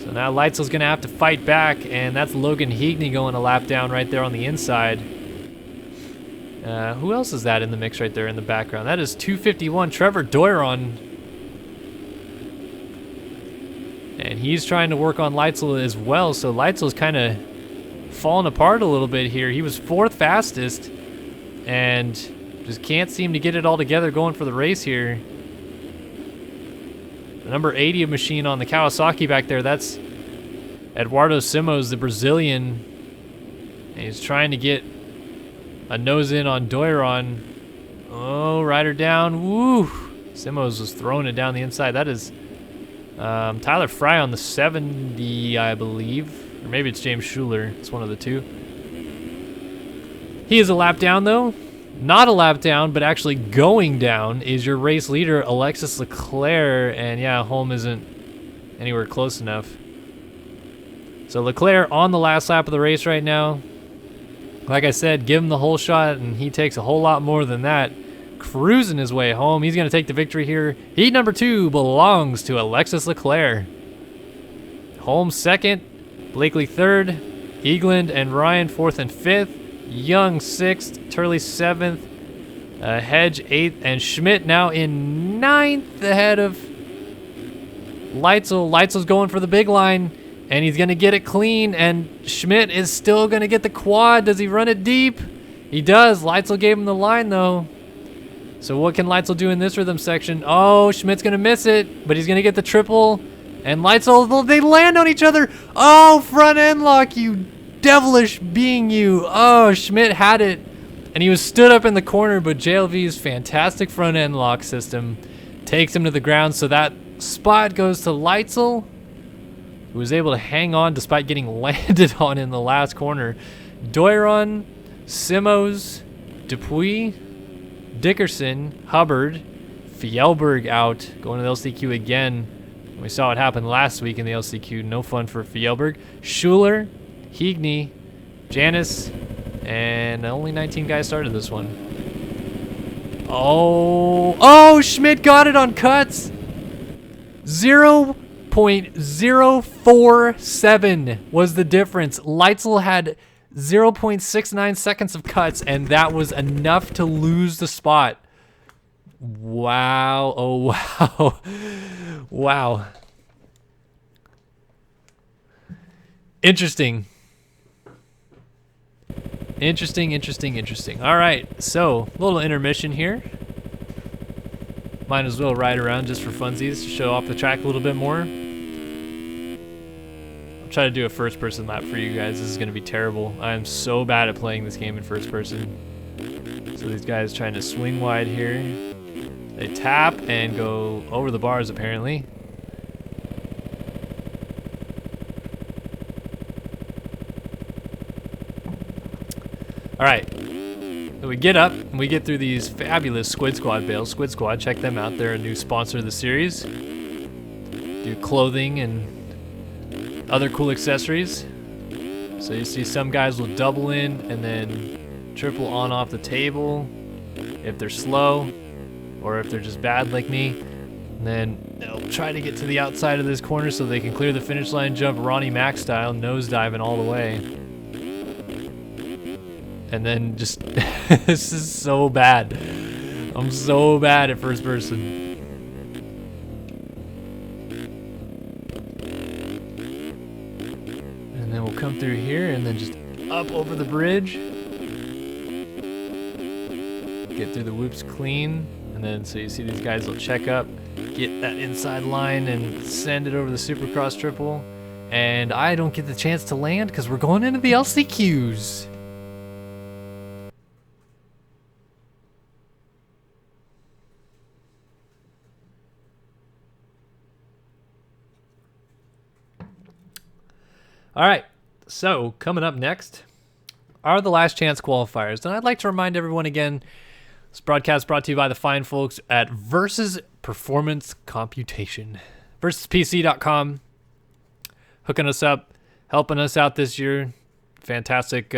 So now Leitzel's going to have to fight back, and that's Logan Heagney going a lap down right there on the inside. Who else is that in the mix right there in the background? That is 251 Trevor Doiron. And he's trying to work on Leitzel as well, so Leitzel's kind of falling apart a little bit here. He was fourth fastest and just can't seem to get it all together going for the race here. The number 80 machine on the Kawasaki back there, that's Eduardo Simões, the Brazilian. And he's trying to get a nose in on Doiron. Oh, rider down. Woo! Simões was throwing it down the inside. That is Tyler Fry on the 70, I believe. Or maybe it's James Schuler. It's one of the two. He is a lap down, though. Not a lap down, but actually going down is your race leader, Alexis Leclerc. And yeah, Holm isn't anywhere close enough. So Leclerc on the last lap of the race right now. Like I said, give him the whole shot, and he takes a whole lot more than that. Cruising his way home. He's going to take the victory here. Heat number 2 belongs to Alexis Leclerc. Holm second. Blakely third, Eagland and Ryan fourth and fifth, Young sixth, Turley seventh, Hedge eighth, and Schmidt now in ninth ahead of Leitzel. Leitzel's going for the big line, and he's going to get it clean, and Schmidt is still going to get the quad. Does he run it deep? He does. Leitzel gave him the line, though. So what can Leitzel do in this rhythm section? Oh, Schmidt's going to miss it, but he's going to get the triple. And Leitzel, they land on each other. Oh, front end lock, you devilish being you. Oh, Schmidt had it. And he was stood up in the corner, but JLV's fantastic front end lock system takes him to the ground. So that spot goes to Leitzel, who was able to hang on despite getting landed on in the last corner. Doiron, Simões, Dupuis, Dickerson, Hubbard, Fjellberg out, going to the LCQ again. We saw what happened last week in the LCQ. No fun for Fjellberg. Schuler, Heagney, Janis, and only 19 guys started this one. Oh, Schmidt got it on cuts. 0.047 was the difference. Leitzel had 0.69 seconds of cuts, and that was enough to lose the spot. Wow. Oh, wow. Wow. Interesting. Interesting. All right, so a little intermission here. Might as well ride around just for funsies to show off the track a little bit more. I'll try to do a first-person lap for you guys. This is going to be terrible. I am so bad at playing this game in first person. So these guys trying to swing wide here. They tap and go over the bars apparently. All right, so we get up and we get through these fabulous Squid Squad bales. Squid Squad, check them out. They're a new sponsor of the series. Do clothing and other cool accessories. So you see some guys will double in and then triple on off the table if they're slow or if they're just bad like me. And then they'll try to get to the outside of this corner so they can clear the finish line, jump Ronnie Mac style, nosediving all the way. And then just, this is so bad. I'm so bad at first person. And then we'll come through here and then just up over the bridge. Get through the whoops clean. And then so you see these guys will check up, get that inside line and send it over the Supercross triple. And I don't get the chance to land because we're going into the LCQs. All right, so coming up next are the last chance qualifiers. And I'd like to remind everyone again, this broadcast brought to you by the fine folks at Versus Performance Computation. VersusPC.com, hooking us up, helping us out this year. Fantastic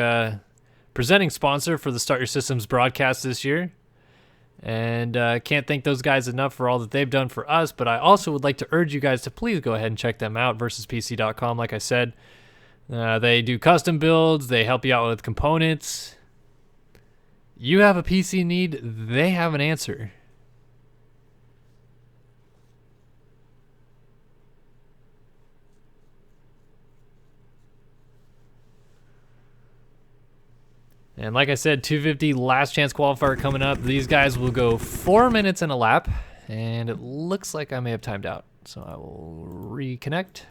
presenting sponsor for the Start Your Systems broadcast this year. And can't thank those guys enough for all that they've done for us. But I also would like to urge you guys to please go ahead and check them out, VersusPC.com, like I said. They do custom builds. They help you out with components. You have a PC need, they have an answer. And like I said, 250 last chance qualifier coming up. These guys will go 4 minutes in a lap. And it looks like I may have timed out. So I will reconnect.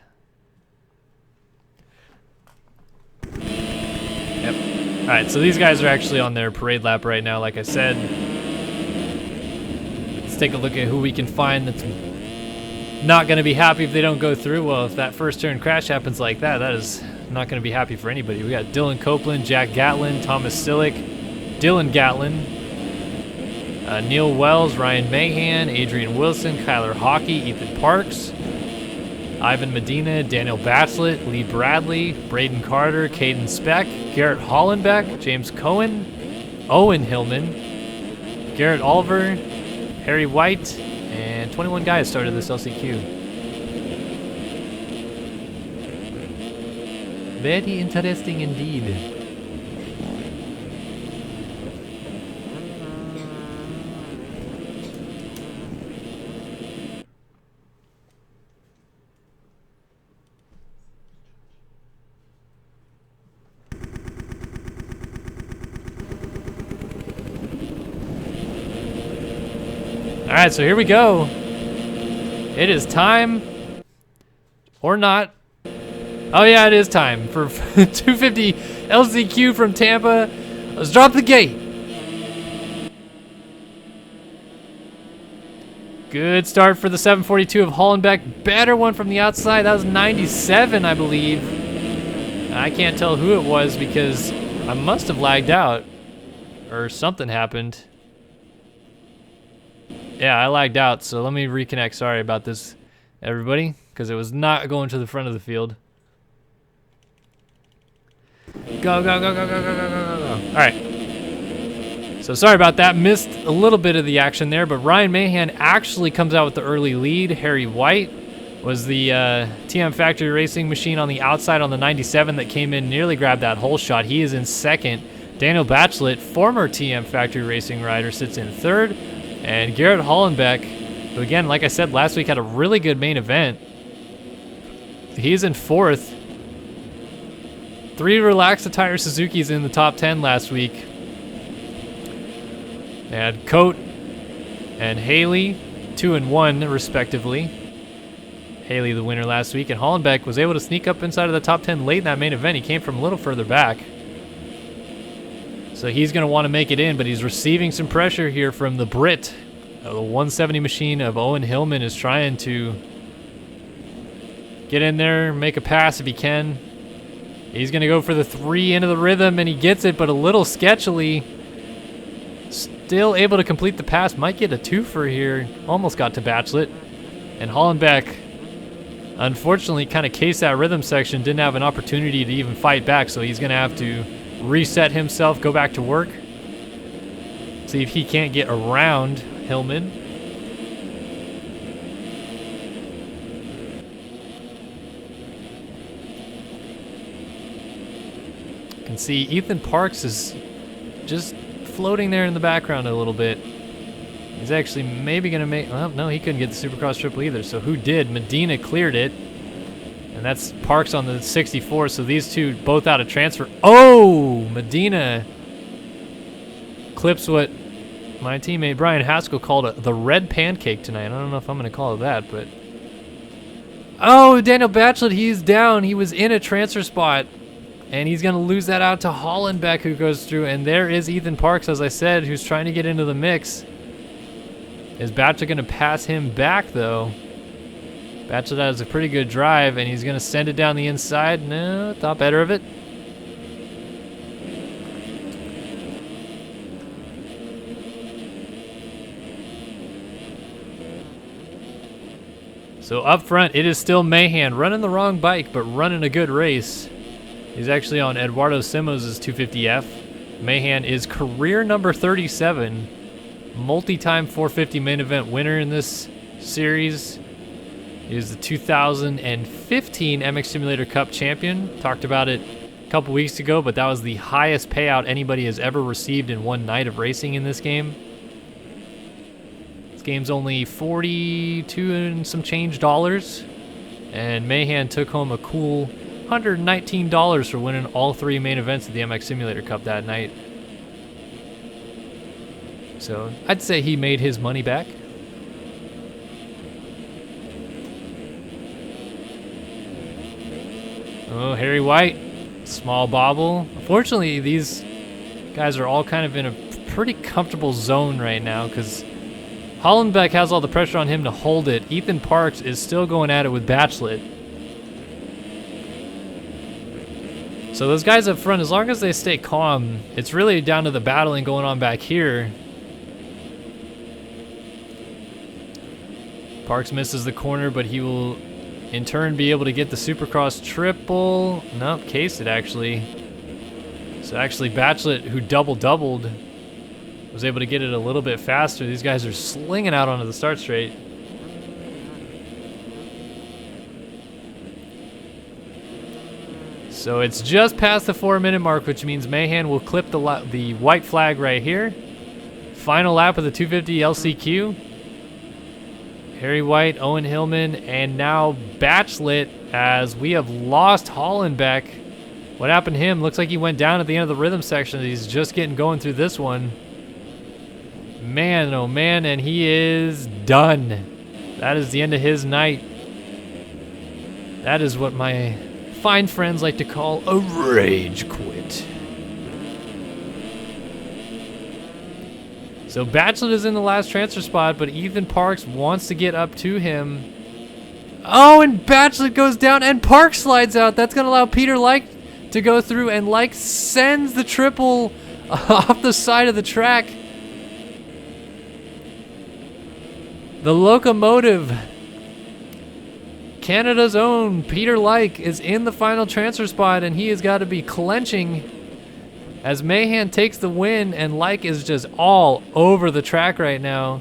Yep. All right, so these guys are actually on their parade lap right now, like I said. Let's take a look at who we can find that's not going to be happy if they don't go through. Well, if that first turn crash happens like that, that is not going to be happy for anybody. We got Dylan Copeland, Jack Gatlin, Thomas Sillick, Dylan Gatlin, Neil Wells, Ryan Mahan, Adrian Wilson, Kyler Hockey, Ethan Parks, Ivan Medina, Daniel Bachelet, Lee Bradley, Braden Carter, Caden Speck, Garrett Hollenbeck, James Cohen, Owen Hillman, Garrett Oliver, Harry White, and 21 guys started this LCQ. Very interesting indeed. All right, so here we go. It is time, or not. Oh yeah, it is time for 250 LCQ from Tampa. Let's drop the gate. Good start for the 742 of Hollenbeck. Better one from the outside. That was 97, I believe. I can't tell who it was because I must have lagged out or something happened. Yeah, I lagged out, so let me reconnect. Sorry about this, everybody, because it was not going to the front of the field. Go, go, go, go, go, go, go, go, go. All right. So sorry about that. Missed a little bit of the action there, but Ryan Mahan actually comes out with the early lead. Harry White was the TM Factory Racing machine on the outside on the 97 that came in, nearly grabbed that whole shot. He is in second. Daniel Batchelot, former TM Factory Racing rider, sits in third. And Garrett Hollenbeck, who again, like I said last week, had a really good main event. He's in fourth. 3 Relax Attire Suzuki's in the top 10 last week. They had Coate and Haley, 2 and 1 respectively. Haley the winner last week, and Hollenbeck was able to sneak up inside of the top 10 late in that main event. He came from a little further back. So he's going to want to make it in, but he's receiving some pressure here from the Brit. The 170 machine of Owen Hillman is trying to get in there, make a pass if he can. He's going to go for the 3 into the rhythm, and he gets it, but a little sketchily. Still able to complete the pass. Might get a 2-fer here. Almost got to Batchelot. And Hollenbeck, unfortunately, kind of cased that rhythm section. Didn't have an opportunity to even fight back, so he's going to have to reset himself, go back to work. See if he can't get around Hillman. You can see Ethan Parks is just floating there in the background a little bit. He's actually maybe going to make... Well, no, he couldn't get the Supercross triple either. So who did? Medina cleared it. And that's Parks on the 64. So these two both out of transfer. Oh! Medina clips what my teammate Brian Haskell called the red pancake tonight. I don't know if I'm going to call it that, but... Oh, Daniel Batchelot, he's down. He was in a transfer spot. And he's going to lose that out to Hollenbeck, who goes through. And there is Ethan Parks, as I said, who's trying to get into the mix. Is Batchelot going to pass him back, though? Batchelot has a pretty good drive, and he's going to send it down the inside. No, thought better of it. So up front, it is still Mahan, running the wrong bike, but running a good race. He's actually on Eduardo Simos' 250F. Mahan is career number 37. Multi-time 450 main event winner in this series. He is the 2015 MX Simulator Cup champion. Talked about it a couple weeks ago, but that was the highest payout anybody has ever received in one night of racing in this game. This game's only 42 and some change dollars, and Mahan took home a cool $119 for winning all 3 main events of the MX Simulator Cup that night. So I'd say he made his money back. Oh, Harry White, small bobble. Unfortunately, these guys are all kind of in a pretty comfortable zone right now because Hollenbeck has all the pressure on him to hold it. Ethan Parks is still going at it with Batchelot. So those guys up front, as long as they stay calm, it's really down to the battling going on back here. Parks misses the corner, but he will in turn be able to get the Supercross triple. Nope, case it actually. So actually Batchelot, who doubled, was able to get it a little bit faster. These guys are slinging out onto the start straight. So it's just past the 4-minute mark, which means Mahan will clip the white flag right here. Final lap of the 250 LCQ. Harry White, Owen Hillman, and now Batchelot, as we have lost Hollenbeck. What happened to him? Looks like he went down at the end of the rhythm section. He's just getting going through this one. Man, oh man, and he is done. That is the end of his night. That is what my fine friends like to call a rage quit. So Batchelot is in the last transfer spot, but Ethan Parks wants to get up to him. Oh, and Batchelot goes down, and Parks slides out. That's going to allow Peter Leicht to go through, and Leicht sends the triple off the side of the track. The locomotive, Canada's own Peter Leicht, is in the final transfer spot, and he has got to be clenching as Mahan takes the win, and Leicht is just all over the track right now.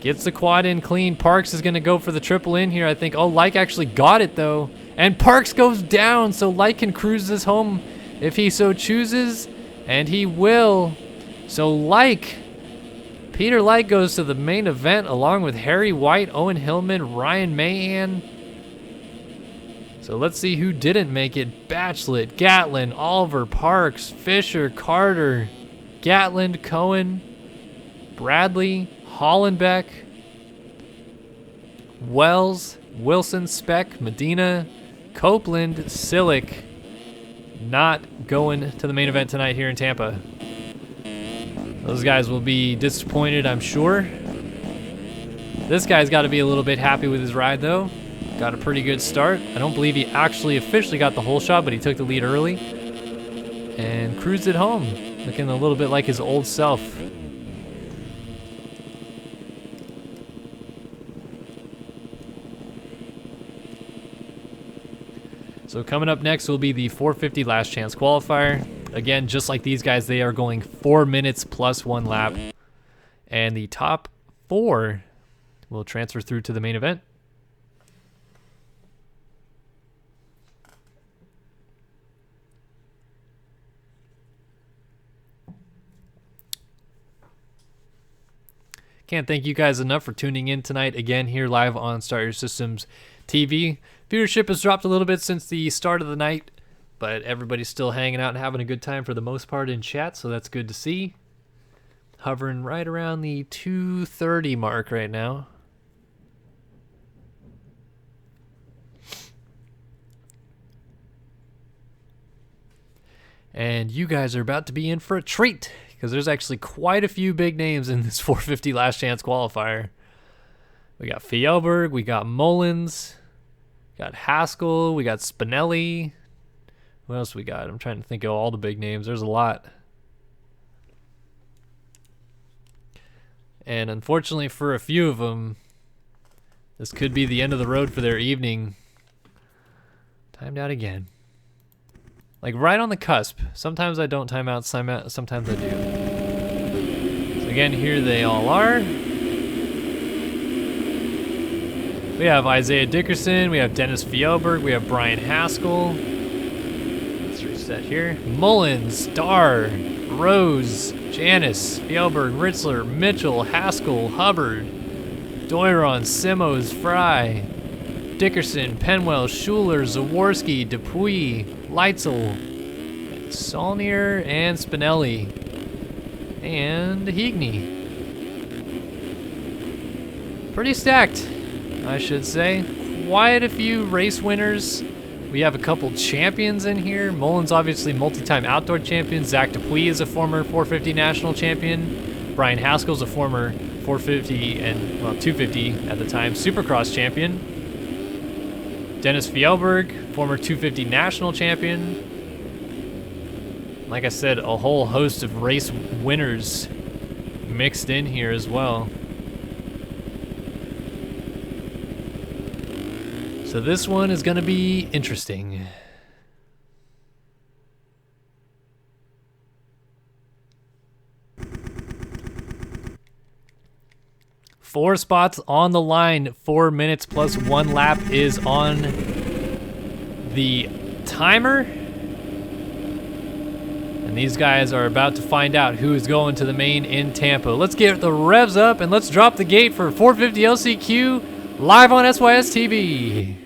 Gets the quad in clean. Parks is going to go for the triple in here, I think. Oh, Like actually got it, though. And Parks goes down, so Like can cruise this home if he so chooses. And he will. So Peter Like goes to the main event along with Harry White, Owen Hillman, Ryan Mahan. So let's see who didn't make it. Batchlett, Gatlin, Oliver, Parks, Fisher, Carter, Gatland, Cohen, Bradley, Hollenbeck, Wells, Wilson, Speck, Medina, Copeland, Silic. Not going to the main event tonight here in Tampa. Those guys will be disappointed, I'm sure. This guy's got to be a little bit happy with his ride, though. Got a pretty good start. I don't believe he actually officially got the whole shot, but he took the lead early and cruised it home, looking a little bit like his old self. So coming up next will be the 450 last chance qualifier. Again, just like these guys, they are going 4 minutes plus 1 lap. And the top 4 will transfer through to the main event. Can't thank you guys enough for tuning in tonight again here live on Start Your Systems TV. Viewership has dropped a little bit since the start of the night, but everybody's still hanging out and having a good time for the most part in chat, so that's good to see. Hovering right around the 2:30 mark right now. And you guys are about to be in for a treat, because there's actually quite a few big names in this 450 last chance qualifier. We got Fjellberg, we got Mullins, got Haskell, we got Spinelli. What else we got? I'm trying to think of all the big names. There's a lot. And unfortunately for a few of them, this could be the end of the road for their evening. Timed out again. Like right on the cusp. Sometimes I don't time out, sometimes I do. So again, here they all are. We have Isaiah Dickerson, we have Dennis Fjellberg, we have Brian Haskell. Let's reset here. Mullins, Starr, Rose, Janice, Fjellberg, Ritzler, Mitchell, Haskell, Hubbard, Doiron, Simos, Fry, Dickerson, Penwell, Schuler, Zaworski, Dupuy, Leitzel, Saulnier, and Spinelli, and Heagney. Pretty stacked, I should say. Quite a few race winners. We have a couple champions in here. Mullins, obviously multi-time outdoor champion. Zach Dupuy is a former 450 national champion. Brian Haskell's a former 450 and, well, 250 at the time, Supercross champion. Dennis Fjellberg, former 250 national champion. Like I said, a whole host of race winners mixed in here as well. So this one is going to be interesting. Four spots on the line. 4 minutes plus 1 lap is on the timer. And these guys are about to find out who is going to the main in Tampa. Let's get the revs up and let's drop the gate for 450 LCQ live on SYS TV.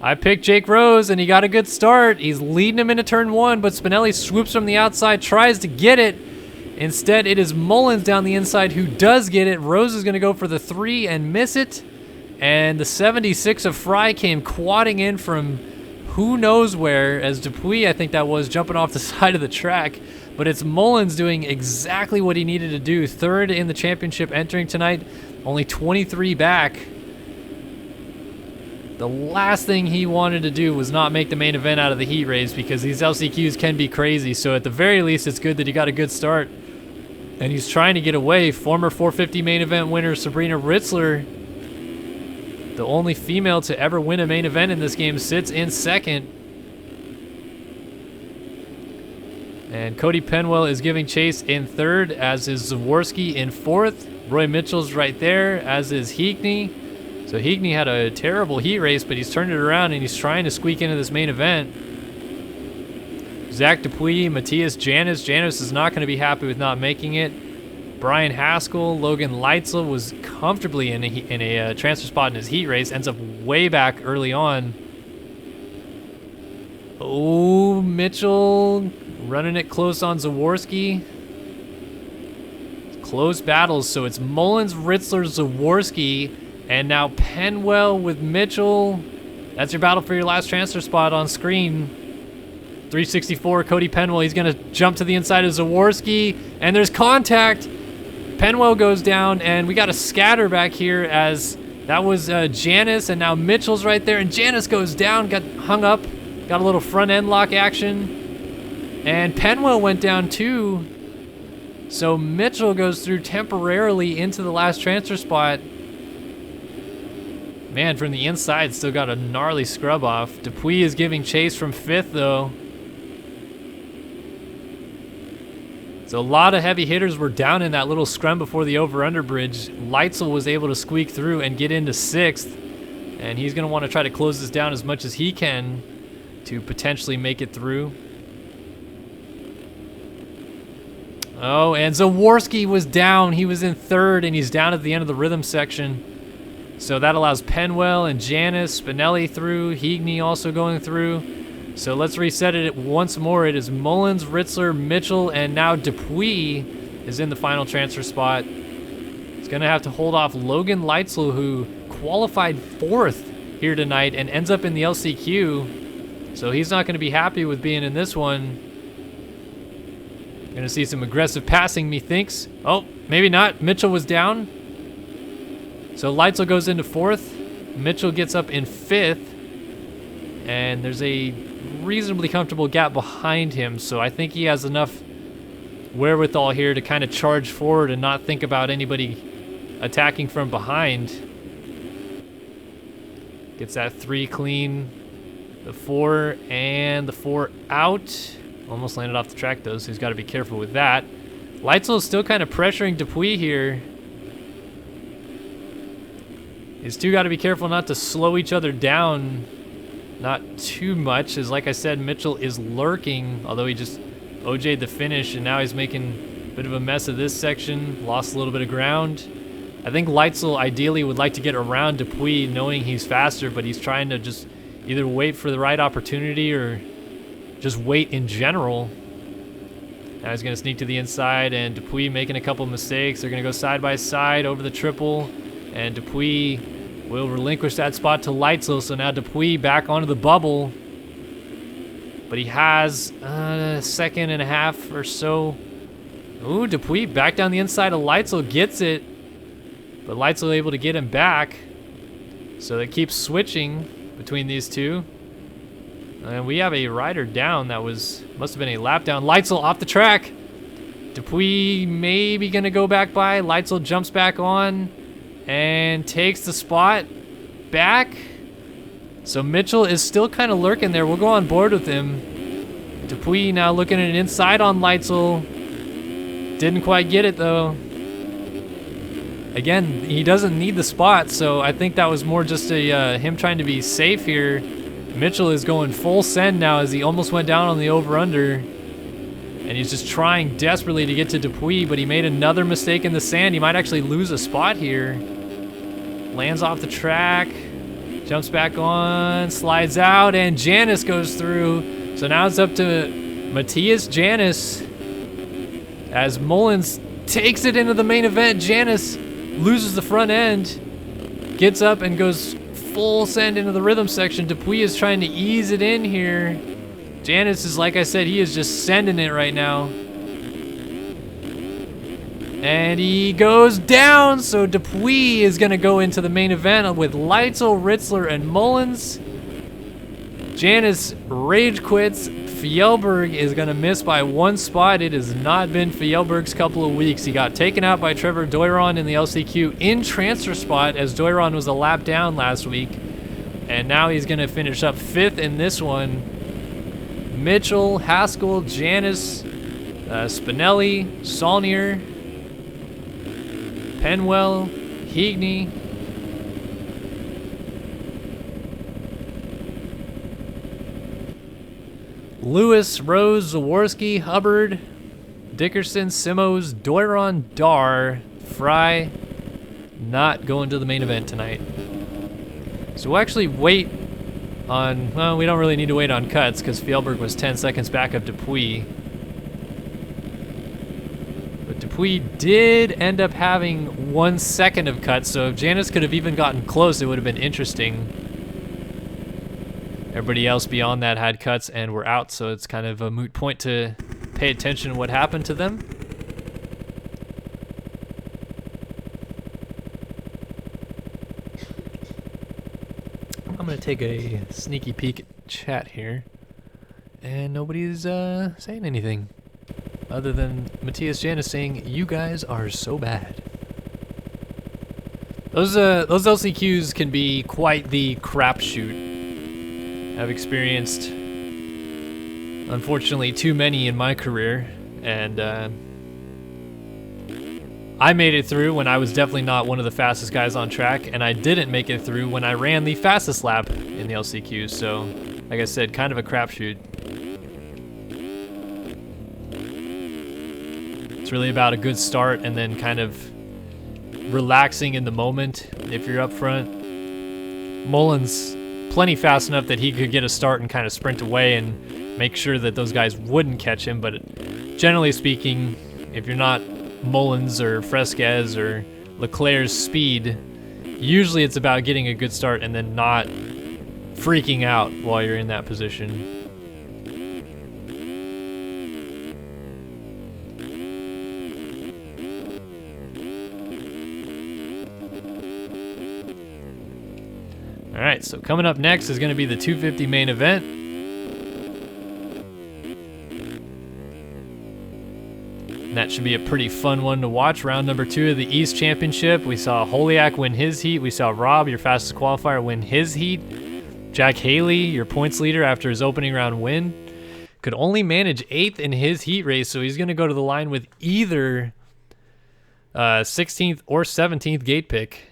I picked Jake Rose and he got a good start. He's leading him into turn 1, but Spinelli swoops from the outside, tries to get it. Instead, it is Mullins down the inside who does get it. Rose is going to go for the 3 and miss it. And the 76 of Fry came quadding in from who knows where, as Dupuy, I think that was, jumping off the side of the track. But it's Mullins doing exactly what he needed to do. 3rd in the championship entering tonight, only 23 back. The last thing he wanted to do was not make the main event out of the heat race, because these LCQs can be crazy. So at the very least, it's good that he got a good start. And he's trying to get away. Former 450 main event winner Sabrina Ritzler, the only female to ever win a main event in this game, sits in 2nd. And Cody Penwell is giving chase in 3rd, as is Zaworski in 4th. Roy Mitchell's right there, as is Heekney. So Heekney had a terrible heat race, but he's turned it around and he's trying to squeak into this main event. Zach Dupuis, Matthias Janis. Janis is not going to be happy with not making it. Brian Haskell, Logan Leitzel was comfortably in a transfer spot in his heat race. Ends up way back early on. Oh, Mitchell running it close on Zaworski. Close battles, so it's Mullins, Ritzler, Zaworski, and now Penwell with Mitchell. That's your battle for your last transfer spot on screen. 364, Cody Penwell. He's going to jump to the inside of Zaworski, and there's contact. Penwell goes down, and we got a scatter back here as that was Janis, and now Mitchell's right there, and Janis goes down, got hung up, got a little front end lock action, and Penwell went down too. So Mitchell goes through temporarily into the last transfer spot. Man, from the inside, still got a gnarly scrub off. Dupuis is giving chase from 5th, though. So a lot of heavy hitters were down in that little scrum before the over-under bridge. Leitzel was able to squeak through and get into 6th. And he's going to want to try to close this down as much as he can to potentially make it through. Oh, and Zaworski was down. He was in 3rd, and he's down at the end of the rhythm section. So that allows Penwell and Janis, Spinelli through, Heekney also going through. So let's reset it once more. It is Mullins, Ritzler, Mitchell, and now Dupuis is in the final transfer spot. He's going to have to hold off Logan Leitzel, who qualified 4th here tonight and ends up in the LCQ. So he's not going to be happy with being in this one. Going to see some aggressive passing, methinks. Oh, maybe not. Mitchell was down. So Leitzel goes into 4th. Mitchell gets up in 5th. And there's a reasonably comfortable gap behind him. So I think he has enough wherewithal here to kind of charge forward and not think about anybody attacking from behind. Gets that 3 clean. The 4 and the 4 out. Almost landed off the track, though, so he's got to be careful with that. Leitzel is still kind of pressuring Dupuis here. He's got to be careful not to slow each other down. Not too much, as like I said, Mitchell is lurking, although he just OJ'd the finish, and now he's making a bit of a mess of this section. Lost a little bit of ground. I think Leitzel ideally would like to get around Dupuis, knowing he's faster, but he's trying to just either wait for the right opportunity or just wait in general. Now he's going to sneak to the inside, and Dupuis making a couple mistakes. They're going to go side by side over the triple, and Dupuis will relinquish that spot to Leitzel. So now Dupuis back onto the bubble, but he has a second and a half or so. Ooh, Dupuis back down the inside of Leitzel, gets it, but Leitzel able to get him back. So they keep switching between these two. And we have a rider down that must have been a lap down. Leitzel off the track. Dupuis maybe going to go back by. Leitzel jumps back on and takes the spot back. So Mitchell is still kind of lurking there. We'll go on board with him. Dupuis now looking at an inside on Leitzel. Didn't quite get it, though. Again, he doesn't need the spot, so I think that was more just him trying to be safe here. Mitchell is going full send now as he almost went down on the over-under. And he's just trying desperately to get to Dupuis, but he made another mistake in the sand. He might actually lose a spot here. Lands off the track. Jumps back on. Slides out, and Janis goes through. So now it's up to Matthias Janis as Mullins takes it into the main event. Janis loses the front end. Gets up and goes full send into the rhythm section. Dupuis is trying to ease it in here. Janis is, like I said, he is just sending it right now. And he goes down, so Dupuis is going to go into the main event with Leitzel, Ritzler, and Mullins. Janis rage quits. Fjellberg is going to miss by 1 spot. It has not been Fjellberg's couple of weeks. He got taken out by Trevor Doiron in the LCQ in transfer spot as Doiron was a lap down last week. And now he's going to finish up 5th in this one. Mitchell, Haskell, Janis, Spinelli, Saulnier. Penwell, Heagney. Lewis, Rose, Zaworski, Hubbard, Dickerson, Simos, Doiron, Dar, Fry. Not going to the main event tonight. So we'll actually wait on, well, we don't really need to wait on cuts because Fjellberg was 10 seconds back of Dupuis. But Dupuis did end up having 1 second of cuts, so if Janice could have even gotten close, it would have been interesting. Everybody else beyond that had cuts and were out, so it's kind of a moot point to pay attention to what happened to them. I'm going to take a sneaky peek at chat here, and nobody's saying anything other than Matthias Janis saying, "You guys are so bad." Those LCQs can be quite the crapshoot. I've experienced, unfortunately, too many in my career, and I made it through when I was definitely not one of the fastest guys on track, and I didn't make it through when I ran the fastest lap in the LCQ, so, like I said, kind of a crapshoot. It's really about a good start and then kind of relaxing in the moment if you're up front. Mullins plenty fast enough that he could get a start and kind of sprint away and make sure that those guys wouldn't catch him, but generally speaking, if you're not Mullins or Fresquez or Leclerc's speed, usually it's about getting a good start and then not freaking out while you're in that position. All right, so coming up next is going to be the 250 main event. And that should be a pretty fun one to watch. Round number 2 of the East Championship. We saw Holiak win his heat. We saw Rob, your fastest qualifier, win his heat. Jack Haley, your points leader after his opening round win, could only manage 8th in his heat race, so he's going to go to the line with either 16th or 17th gate pick.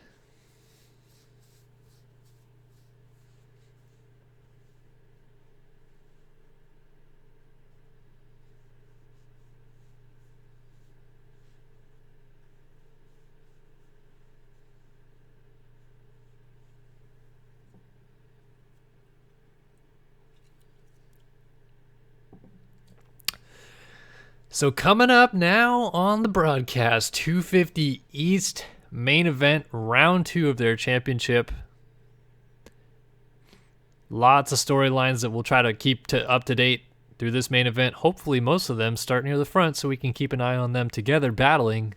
So coming up now on the broadcast, 250 East main event, round 2 of their championship. Lots of storylines that we'll try to keep up to date through this main event. Hopefully most of them start near the front so we can keep an eye on them together battling.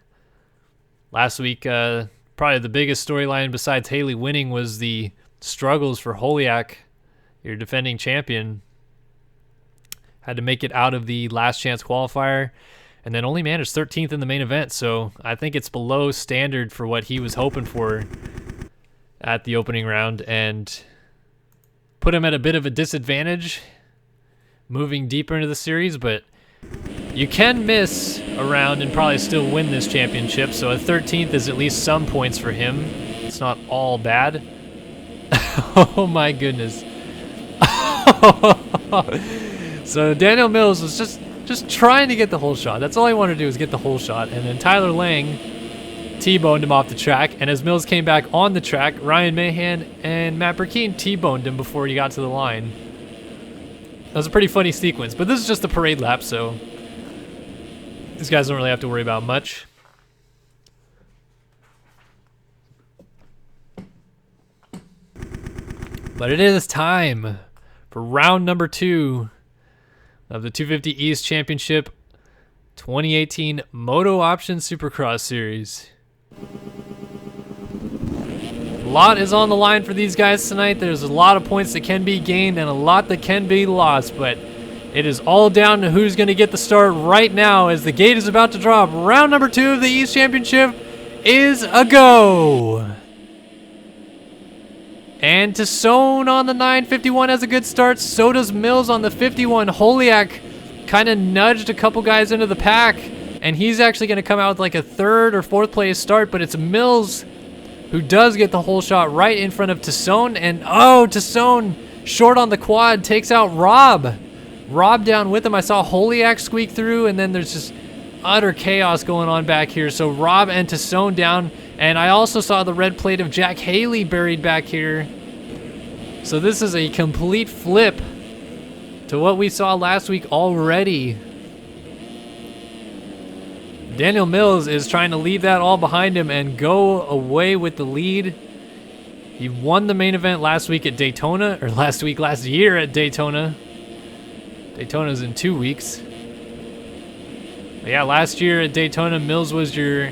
Last week, probably the biggest storyline besides Haley winning was the struggles for Holiak, your defending champion. Had to make it out of the last chance qualifier and then only managed 13th in the main event. So I think it's below standard for what he was hoping for at the opening round and put him at a bit of a disadvantage moving deeper into the series. But you can miss a round and probably still win this championship. So a 13th is at least some points for him. It's not all bad. Oh my goodness. So Daniel Mills was just trying to get the whole shot. That's all he wanted to do was get the whole shot. And then Tyler Lang T-boned him off the track. And as Mills came back on the track, Ryan Mahan and Matt Burkeen T-boned him before he got to the line. That was a pretty funny sequence. But this is just a parade lap, so these guys don't really have to worry about much. But it is time for round number 2 of the 250 East Championship 2018 MotoOption Supercross Series. A lot is on the line for these guys tonight. There's a lot of points that can be gained and a lot that can be lost, but it is all down to who's going to get the start right now as the gate is about to drop. Round number 2 of the East Championship is a go. And Tassone on the 951 has a good start. So does Mills on the 51. Holiak kind of nudged a couple guys into the pack. and he's actually going to come out with like a 3rd or 4th place start, but it's Mills who does get the whole shot right in front of Tassone, and oh, Tassone short on the quad takes out Rob. Rob down with him. I saw Holiak squeak through, and then there's just utter chaos going on back here. So Rob and Tassone down, and I also saw the red plate of Jack Haley buried back here. So this is a complete flip to what we saw last week already. Daniel Mills is trying to leave that all behind him and go away with the lead. He won the main event last week at Daytona, or last year at Daytona. Daytona's in 2 weeks. But yeah, last year at Daytona, Mills was your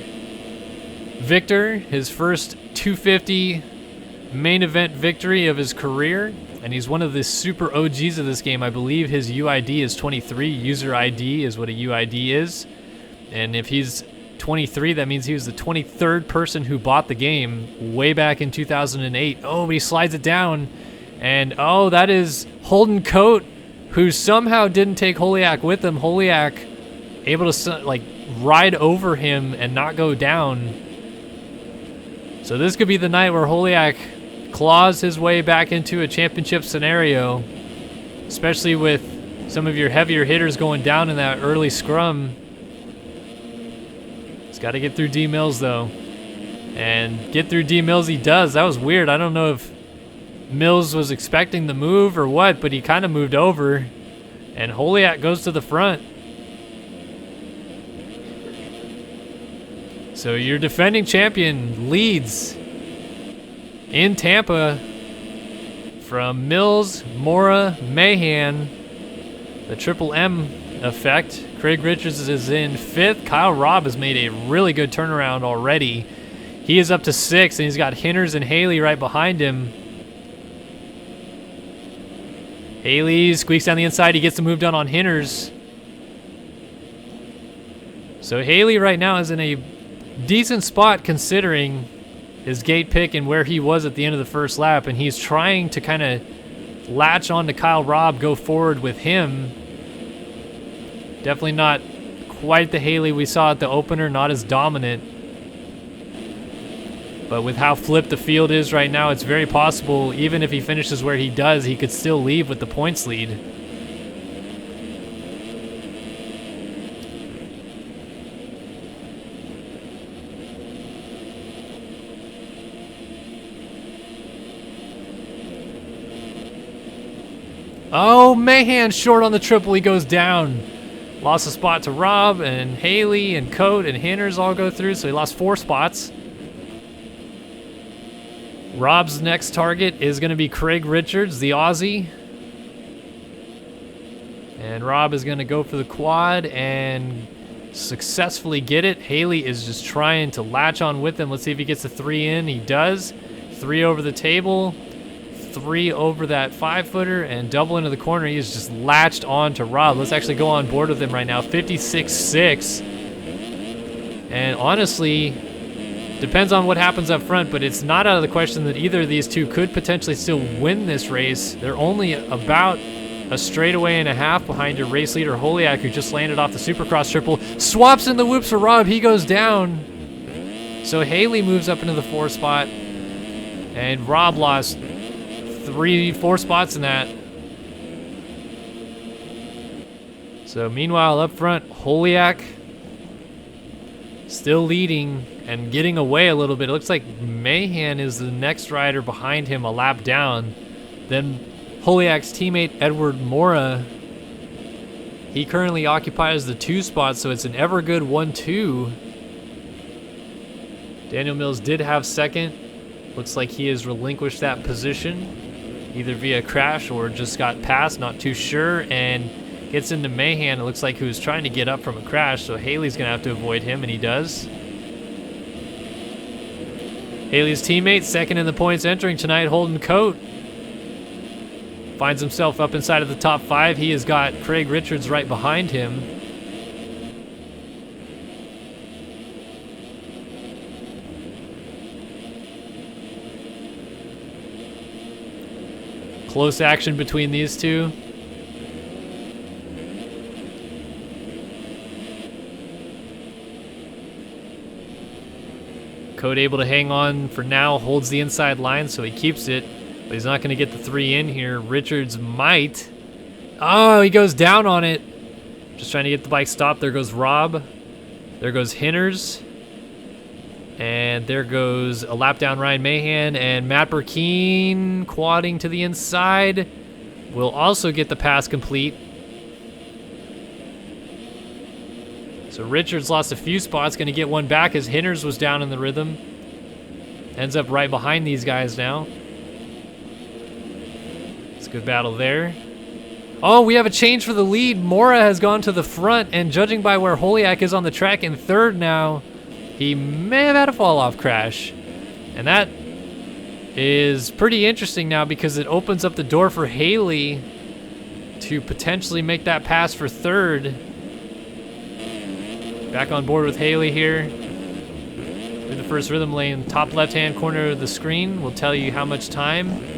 victor, his first 250 main event victory of his career, and he's one of the super OGs of this game. I believe his UID is 23. User ID is what a UID is. And if he's 23, that means he was the 23rd person who bought the game way back in 2008. Oh, but he slides it down. And oh, that is Holden Coate, who somehow didn't take Holiak with him. Holiak able to like ride over him and not go down. So this could be the night where Holiak claws his way back into a championship scenario, especially with some of your heavier hitters going down in that early scrum. He's got to get through D Mills though, and get through D Mills he does. That was weird. I don't know if Mills was expecting the move or what, but he kind of moved over, and Holiak goes to the front. So your defending champion leads in Tampa from Mills, Mora, Mahan, the Triple M effect. Craig Richards is in 5th. Kyle Robb has made a really good turnaround already. He is up to 6th, and he's got Hinters and Haley right behind him. Haley squeaks down the inside. He gets the move done on Hinters. So Haley right now is in a decent spot considering his gate pick and where he was at the end of the first lap, and he's trying to kind of latch on to Kyle Robb, go forward with him. Definitely not quite the Haley we saw at the opener, not as dominant. But with how flipped the field is right now, it's very possible, even if he finishes where he does, he could still leave with the points lead. Oh, Mahan short on the triple. He goes down. Lost a spot to Rob, and Haley and Coate and Hinters all go through, so he lost 4 spots. Rob's next target is going to be Craig Richards, the Aussie. And Rob is going to go for the quad and successfully get it. Haley is just trying to latch on with him. Let's see if he gets a 3 in. He does. 3 over the table. 3 over that 5-footer and double into the corner. He is just latched on to Rob. Let's actually go on board with him right now. 56-6. And honestly, depends on what happens up front, but it's not out of the question that either of these two could potentially still win this race. They're only about a straightaway and a half behind your race leader, Holiak, who just landed off the Supercross triple. Swaps in the whoops for Rob. He goes down. So Haley moves up into the 4th spot, and Rob lost 4 spots in that. So meanwhile, up front, Holiak still leading and getting away a little bit. It looks like Mahan is the next rider behind him, a lap down. Then Holiak's teammate, Edward Mora, he currently occupies the 2 spot, so it's an ever good 1-2. Daniel Mills did have 2nd. Looks like he has relinquished that position, either via crash or just got passed, not too sure, and gets into Mahan. It looks like he was trying to get up from a crash, so Haley's going to have to avoid him, and he does. Haley's teammate, 2nd in the points entering tonight, Holden Coate, finds himself up inside of the top 5. He has got Craig Richards right behind him. Close action between these two. Coat able to hang on for now, holds the inside line, so he keeps it. But he's not going to get the 3 in here. Richards might. Oh, he goes down on it. Just trying to get the bike stopped. There goes Rob. There goes Hinners. And there goes a lap down Ryan Mahan. And Matt Burkeen quadding to the inside. Will also get the pass complete. So Richards lost a few spots. Going to get one back as Hinners was down in the rhythm. Ends up right behind these guys now. It's a good battle there. Oh, we have a change for the lead. Mora has gone to the front, and judging by where Holiak is on the track in third now, he may have had a fall-off crash. And that is pretty interesting now because it opens up the door for Haley to potentially make that pass for third. Back on board with Haley here. Through the first rhythm lane, top left-hand corner of the screen will tell you how much time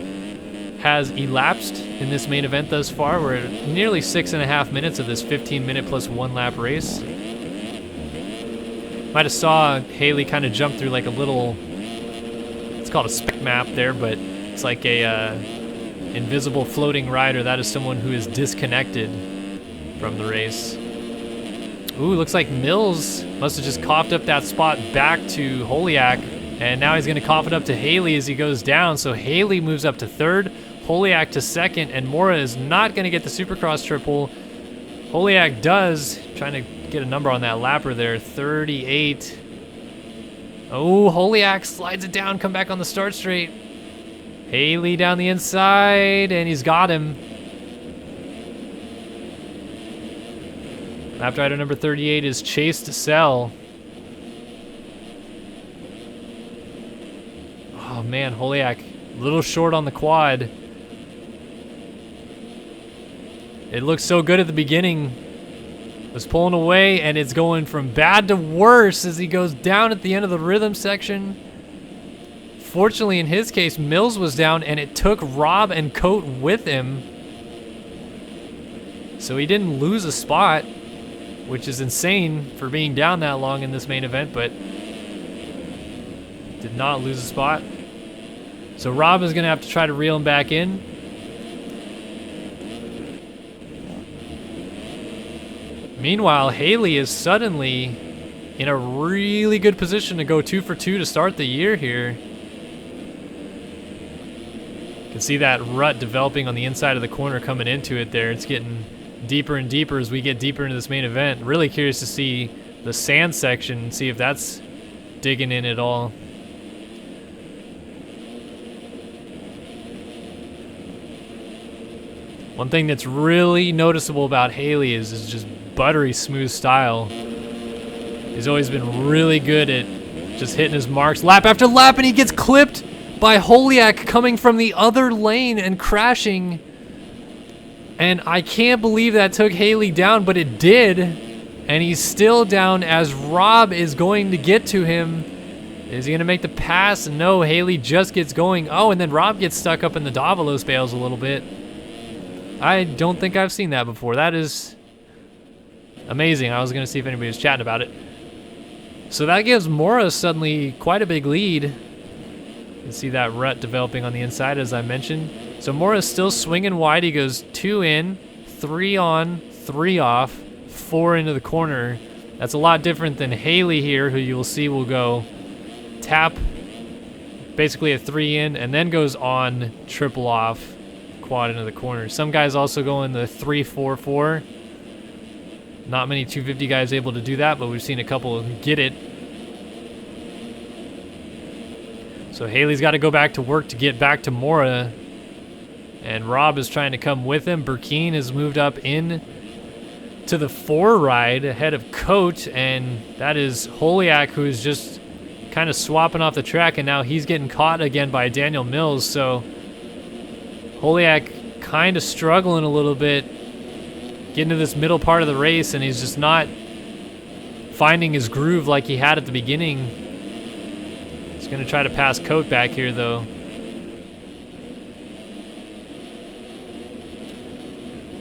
has elapsed in this main event thus far. We're at nearly 6.5 minutes of this 15-minute plus 1 lap race. Might have saw Haley kind of jump through like a little, it's called a spec map there, but it's like a invisible floating rider. That is someone who is disconnected from the race. Ooh, looks like Mills must have just coughed up that spot back to Holiak, and now he's going to cough it up to Haley as he goes down. So Haley moves up to third, Holiak to second, and Mora is not going to get the Supercross triple. Holiak does, trying to get a number on that lapper there, 38. Oh, Holiak slides it down, come back on the start straight. Haley down the inside, and he's got him. Lap rider number 38 is Chase to Sell. Oh man, Holiak, a little short on the quad. It looked so good at the beginning. Was pulling away, and it's going from bad to worse as he goes down at the end of the rhythm section. Fortunately, in his case, Mills was down, and it took Rob and Coat with him. So he didn't lose a spot, which is insane for being down that long in this main event, but did not lose a spot. So Rob is going to have to try to reel him back in. Meanwhile, Haley is suddenly in a really good position to go 2 for 2 to start the year here. You can see that rut developing on the inside of the corner coming into it there. It's getting deeper and deeper as we get deeper into this main event. Really curious to see the sand section, see if that's digging in at all. One thing that's really noticeable about Haley is his just buttery smooth style. He's always been really good at just hitting his marks lap after lap, and he gets clipped by Holiak coming from the other lane and crashing. And I can't believe that took Haley down, but it did. And he's still down as Rob is going to get to him. Is he going to make the pass? No, Haley just gets going. Oh, and then Rob gets stuck up in the Davalos bales a little bit. I don't think I've seen that before. That is amazing. I was going to see if anybody was chatting about it. So that gives Mora suddenly quite a big lead. You can see that rut developing on the inside, as I mentioned. So Mora's still swinging wide. He goes 2 in, 3 on, 3 off, 4 into the corner. That's a lot different than Haley here, who you'll see will go tap, basically a 3 in, and then goes on, triple off, quad into the corner. Some guys also go in the 3-4-4. Not many 250 guys able to do that, but we've seen a couple get it. So Haley's got to go back to work to get back to Mora. And Rob is trying to come with him. Burkeen has moved up in to the 4 ride ahead of Coat, and that is Holiak, who is just kind of swapping off the track, and now he's getting caught again by Daniel Mills. So Holiak kind of struggling a little bit, getting to this middle part of the race, and he's just not finding his groove like he had at the beginning. He's going to try to pass Coat back here, though.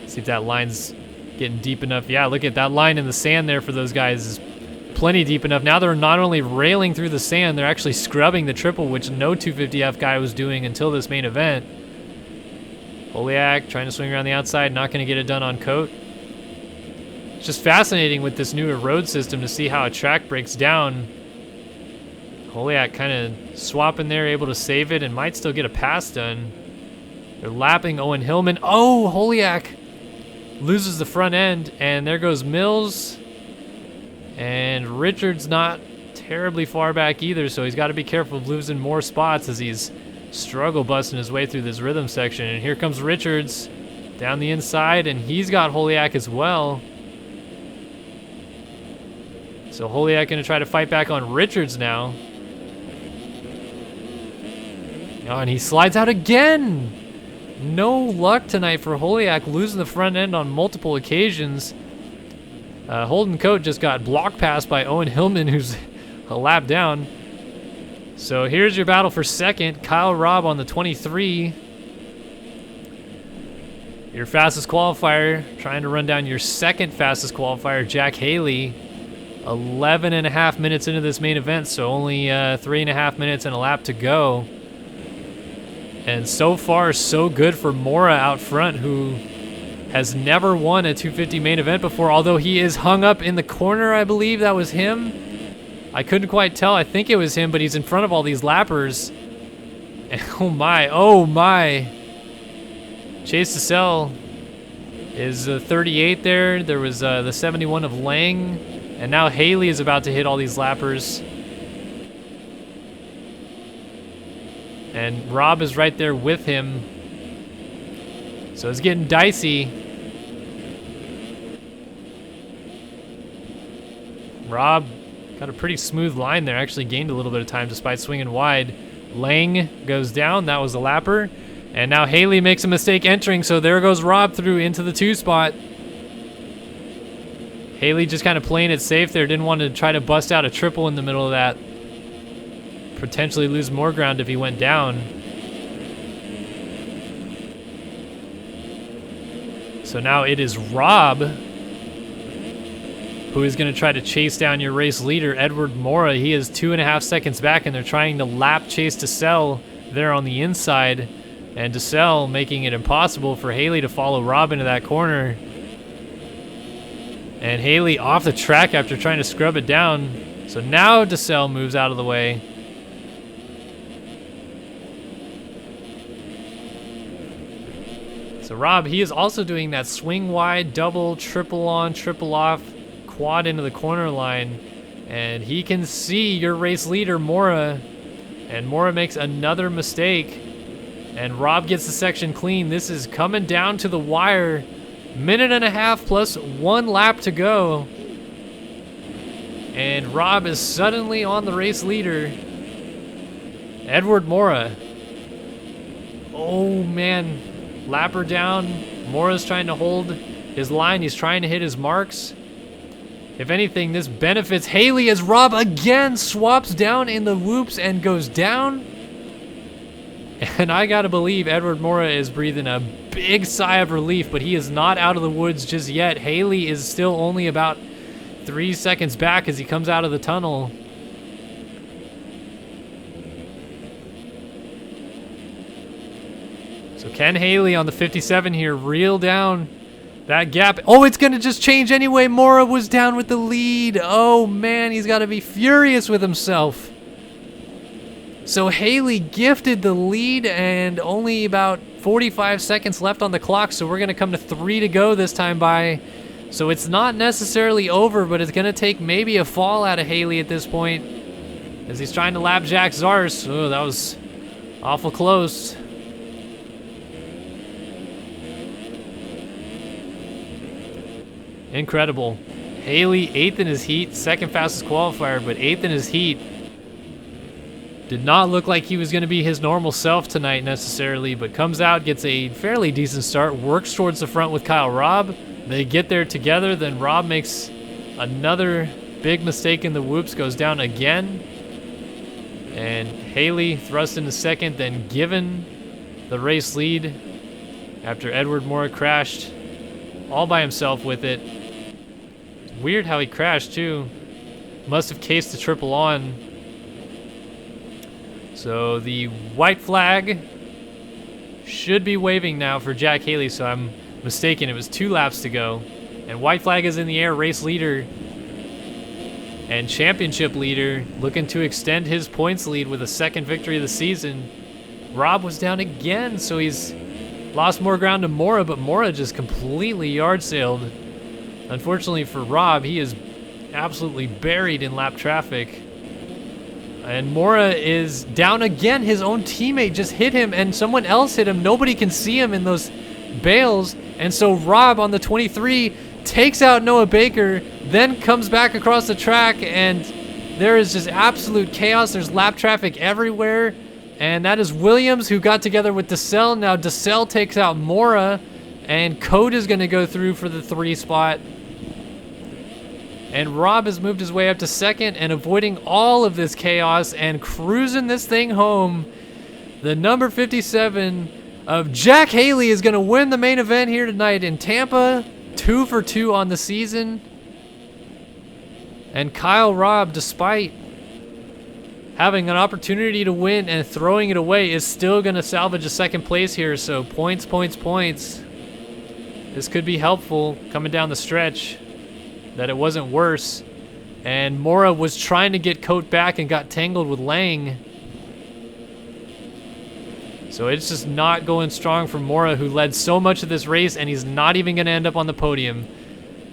See if that line's getting deep enough. Yeah, look at that line in the sand there for those guys is plenty deep enough. Now they're not only railing through the sand, they're actually scrubbing the triple, which no 250F guy was doing until this main event. Holiak trying to swing around the outside, not going to get it done on Coat. It's just fascinating with this newer road system to see how a track breaks down. Holiak kind of swapping there, able to save it, and might still get a pass done. They're lapping Owen Hillman. Oh, Holiak loses the front end, and there goes Mills. And Richards not terribly far back either, so he's got to be careful of losing more spots as he's struggle busting his way through this rhythm section. And here comes Richards down the inside, and he's got Holiak as well. So Holiak going to try to fight back on Richards now. Oh, and he slides out again. No luck tonight for Holiak, losing the front end on multiple occasions. Holden Coat just got block passed by Owen Hillman, who's a lap down. So here's your battle for second. Kyle Robb on the 23. Your fastest qualifier, trying to run down your second fastest qualifier, Jack Haley. 11.5 minutes into this main event, so only 3.5 minutes and a lap to go. And so far, so good for Mora out front, who has never won a 250 main event before, although he is hung up in the corner. I believe that was him. I couldn't quite tell. I think it was him, but he's in front of all these lappers. And oh my. Chase DeSalle is 38 there. There was the 71 of Lang. And now Haley is about to hit all these lappers. And Rob is right there with him. So it's getting dicey. Rob got a pretty smooth line there. Actually gained a little bit of time despite swinging wide. Lang goes down. That was the lapper. And now Haley makes a mistake entering. So there goes Rob through into the 2 spot. Haley just kind of playing it safe there. Didn't want to try to bust out a triple in the middle of that. Potentially lose more ground if he went down. So now it is Rob who is going to try to chase down your race leader, Edward Mora. He is 2.5 seconds back, and they're trying to lap chase DeSalle there on the inside. And DeSalle making it impossible for Haley to follow Rob into that corner. And Haley off the track after trying to scrub it down. So now DeSalle moves out of the way. So Rob, he is also doing that swing wide, double, triple on, triple off, quad into the corner line. And he can see your race leader, Mora. And Mora makes another mistake. And Rob gets the section clean. This is coming down to the wire. 1.5 minutes plus 1 lap to go. And Rob is suddenly on the race leader. Edward Mora. Oh man. Lapper down. Mora's trying to hold his line. He's trying to hit his marks. If anything, this benefits Haley as Rob again swaps down in the whoops and goes down. And I gotta believe Edward Mora is breathing a big sigh of relief, but he is not out of the woods just yet. Haley is still only about 3 seconds back as he comes out of the tunnel. So Ken Haley on the 57 here, reel down that gap. Oh, it's going to just change anyway. Mora was down with the lead. Oh, man, he's got to be furious with himself. So Haley gifted the lead and only about 45 seconds left on the clock, so we're going to come to 3 to go this time by. So it's not necessarily over, but it's going to take maybe a fall out of Haley at this point as he's trying to lap Jack Zars. Oh, that was awful close. Incredible. Haley, 8th in his heat, second fastest qualifier, but 8th in his heat. Did not look like he was going to be his normal self tonight necessarily, but comes out, gets a fairly decent start, works towards the front with Kyle Robb. They get there together, then Robb makes another big mistake in the whoops, goes down again. And Haley thrust into second, then given the race lead after Edward Mora crashed all by himself with it. It's weird how he crashed too. must have cased the triple on. So the white flag should be waving now for Jack Haley, so I'm mistaken. It was 2 laps to go. And white flag is in the air, race leader and championship leader looking to extend his points lead with a second victory of the season. Rob was down again, so he's lost more ground to Mora, but Mora just completely yard sailed. Unfortunately for Rob, he is absolutely buried in lap traffic. And Mora is down again. His own teammate just hit him and someone else hit him. Nobody can see him in those bales. And so Rob on the 23 takes out Noah Baker, then comes back across the track, and there is just absolute chaos. There's lap traffic everywhere. And that is Williams, who got together with DeSalle. Now DeSalle takes out Mora, and Code is going to go through for the 3 spot. And Rob has moved his way up to second and avoiding all of this chaos and cruising this thing home. The number 57 of Jack Haley is going to win the main event here tonight in Tampa. 2 for 2 on the season. And Kyle Robb, despite having an opportunity to win and throwing it away, is still going to salvage a second place here. So points, points, points. This could be helpful coming down the stretch, that it wasn't worse. And Mora was trying to get Coat back and got tangled with Lang. So it's just not going strong for Mora, who led so much of this race, and he's not even going to end up on the podium.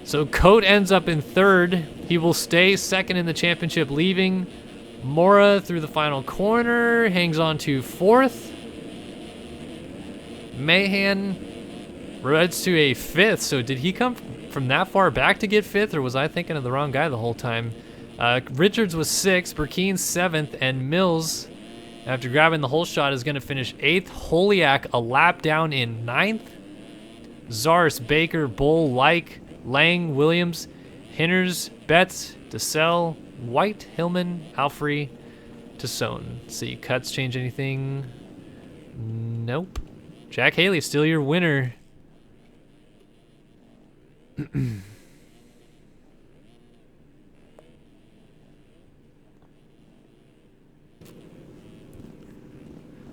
So Coat ends up in 3rd. He will stay second in the championship, leaving. Mora through the final corner, hangs on to 4th. Mahan rides to a 5th. So did he come from that far back to get 5th, or was I thinking of the wrong guy the whole time? Richards was 6th, Burkeen 7th, and Mills, after grabbing the whole shot, is going to finish 8th. Holiak a lap down in 9th. Zars, Baker, Bull, Like, Lang, Williams, Hinners, Betts, DeSalle, White, Hillman, Alfrey, Tassone. Let's see, cuts change anything? Nope. Jack Haley, still your winner.